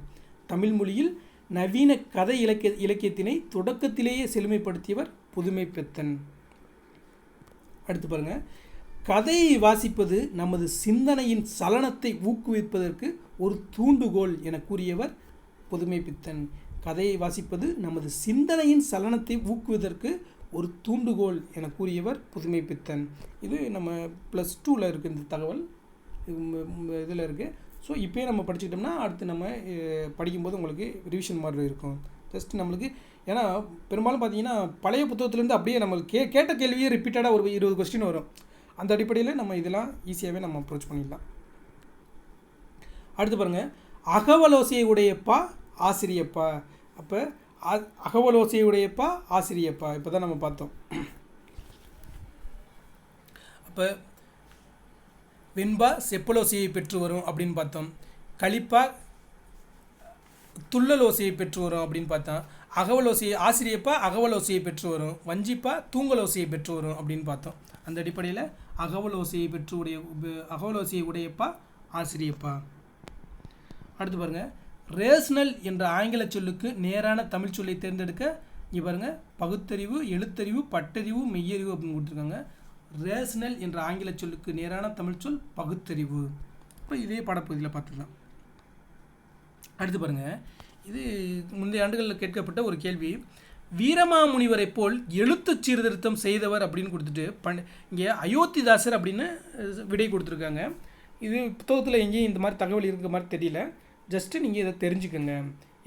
தமிழ் மொழியில் நவீன கதை இலக்கியத்தினை தொடக்கத்திலேயே செழுமைப்படுத்தியவர் புதுமை பித்தன். அடுத்து பாருங்கள், கதையை வாசிப்பது நமது சிந்தனையின் சலனத்தை ஊக்குவிப்பதற்கு ஒரு தூண்டுகோல் என கூறியவர் புதுமை பித்தன். கதையை வாசிப்பது நமது சிந்தனையின் சலனத்தை ஊக்குவதற்கு ஒரு தூண்டுகோல் என கூறியவர் புதுமை பித்தன். இது நம்ம +2 இருக்குது இந்த தகவல், இதில் இருக்குது. ஸோ இப்போயே நம்ம படிச்சுக்கிட்டோம்னா அடுத்து நம்ம படிக்கும்போது உங்களுக்கு ரிவிஷன் மாதிரி இருக்கும். ஜஸ்ட் நம்மளுக்கு ஏன்னா பெரும்பாலும் பார்த்தீங்கன்னா பழைய புத்தகத்துலேருந்து அப்படியே நம்மளுக்கு கேட்ட கேள்வியே ரிப்பீட்டடாக ஒரு 20 கொஸ்டின் வரும். அந்த அடிப்படையில் நம்ம இதெல்லாம் ஈஸியாகவே நம்ம அப்ரோச் பண்ணிடலாம். அடுத்து பாருங்கள், அகவலோசையை உடையப்பா ஆசிரியப்பா. அப்போ அகவலோசையை உடையப்பா ஆசிரியப்பா இப்போ தான் நம்ம பார்த்தோம். அப்போ வெண்பா செப்பலோசையை பெற்று வரும் அப்படின்னு பார்த்தோம். களிப்பா துள்ளலோசையை பெற்று வரும் அப்படின்னு பார்த்தோம். அகவலோசையை ஆசிரியப்பா அகவலோசையை பெற்று வரும். வஞ்சிப்பா தூங்கலோசையை பெற்று வரும் அப்படின்னு பார்த்தோம். அந்த அடிப்படையில் அகவலோசையை உடையப்பா ஆசிரியப்பா. அடுத்து பாருங்கள், ரேஷனல் என்ற ஆங்கில சொல்லுக்கு நேரான தமிழ் சொல்லை தேர்ந்தெடுக்க இங்கே பாருங்கள், பகுத்தறிவு, எழுத்தறிவு, பட்டறிவு, மெய்யறிவு அப்படின்னு கொடுத்துருக்காங்க. ரேஷனல் என்ற ஆங்கில சொல்லுக்கு நேரான தமிழ் சொல் பகுத்தறிவு. இப்போ இதே பாடப்பகுதியில் பார்த்துக்கலாம். அடுத்து பாருங்கள், இது முந்தைய ஆண்டுகளில் கேட்கப்பட்ட ஒரு கேள்வி. வீரமாமுனிவரை போல் எழுத்து சீர்திருத்தம் செய்தவர் அப்படின்னு கொடுத்துட்டு இங்கே அயோத்திதாசர் அப்படின்னு விடை கொடுத்துருக்காங்க. இது புத்தகத்தில் எங்கேயும் இந்த மாதிரி தகவல் இருக்கிற மாதிரி தெரியல. ஜஸ்ட்டு நீங்கள் இதை தெரிஞ்சுக்கோங்க.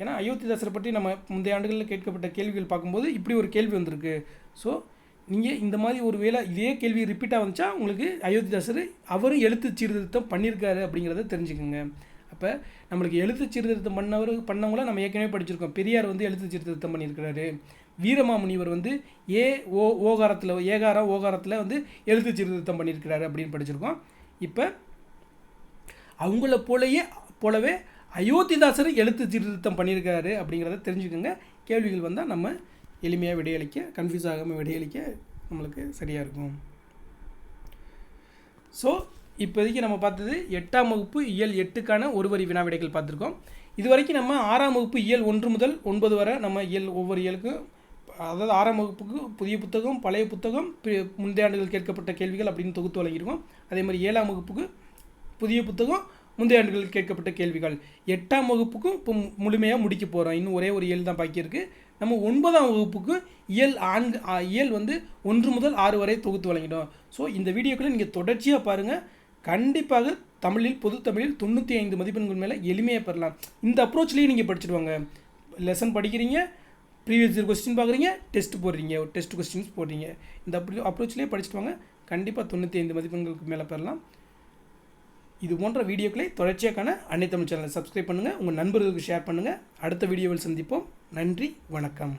ஏன்னா அயோத்திதாசரை பற்றி நம்ம முந்தைய ஆண்டுகளில் கேட்கப்பட்ட கேள்விகள் பார்க்கும்போது இப்படி ஒரு கேள்வி வந்திருக்கு. ஸோ நீங்கள் இந்த மாதிரி ஒரு வேளை இதே கேள்வி ரிப்பீட்டாக வந்துச்சா உங்களுக்கு அயோத்திதாசர் அவரும் எழுத்து சீர்திருத்தம் பண்ணியிருக்காரு அப்படிங்கிறத தெரிஞ்சுக்கோங்க. அப்போ நம்மளுக்கு எழுத்து சீர்திருத்தம் பண்ணவங்கள நம்ம ஏற்கனவே படிச்சிருக்கோம். பெரியார் வந்து எழுத்து சீர்திருத்தம் பண்ணியிருக்கிறாரு. வீரமாமுனிவர் வந்து ஓகாரத்தில் வந்து எழுத்து சீர்திருத்தம் பண்ணியிருக்கிறாரு அப்படின்னு படிச்சிருக்கோம். இப்போ அவங்கள போலவே அயோத்திதாசர் எழுத்து சீர்திருத்தம் பண்ணியிருக்காரு அப்படிங்கிறத தெரிஞ்சுக்கோங்க. கேள்விகள் வந்தால் நம்ம எளிமையாக விடையளிக்க, கன்ஃபியூஸ் ஆகாமல் விடையளிக்க நம்மளுக்கு சரியாக இருக்கும். ஸோ இப்போதைக்கு நம்ம பார்த்தது 8ஆம் வகுப்பு இயல் 8க்கான ஒரு வரி வினா விடைகள் பார்த்துருக்கோம். இது வரைக்கும் நம்ம 6ஆம் வகுப்பு இயல் 1 முதல் 9 வரை நம்ம ஒவ்வொரு இயலுக்கும், அதாவது 6ஆம் வகுப்புக்கு புதிய புத்தகம், பழைய புத்தகம், முந்தைய ஆண்டுகள் கேட்கப்பட்ட கேள்விகள் அப்படின்னு தொகுத்து வழங்கியிருக்கோம். அதே மாதிரி 7ஆம் வகுப்புக்கு புதிய புத்தகம், முந்தைய ஆண்டுகள் கேட்கப்பட்ட கேள்விகள். 8ஆம் வகுப்புக்கும் இப்போ முழுமையாக முடிக்க போகிறோம். இன்னும் ஒரே ஒரு இயல் தான் பாக்கி இருக்குது. நம்ம 9ஆம் வகுப்புக்கு இயல் வந்து 1 முதல் 6 வரை தொகுத்து வழங்கிட்டோம். ஸோ இந்த வீடியோக்களை நீங்கள் தொடர்ச்சியாக பாருங்கள். கண்டிப்பாக பொது தமிழில் 95 மதிப்பெண்கள் மேலே எளிமையாக பெறலாம். இந்த அப்ரோச்லேயே நீங்கள் படிச்சுடுவாங்க. லெசன் படிக்கிறீங்க, ப்ரீவியஸ் இயர் கொஸ்டின் பார்க்குறீங்க, டெஸ்ட் கொஸ்டின்ஸ் போடுறீங்க. இந்த அப்ரோச்லேயே படிச்சுட்டு வாங்க. கண்டிப்பாக 95 மதிப்பெண்களுக்கு மேலே பெறலாம். இது போன்ற வீடியோக்களை தொடர்ச்சியாக அன்னை தமிழ் சேனலை சப்ஸ்கிரைப் பண்ணுங்கள். உங்கள் நண்பர்களுக்கு ஷேர் பண்ணுங்கள். அடுத்த வீடியோவில் சந்திப்போம். நன்றி, வணக்கம்.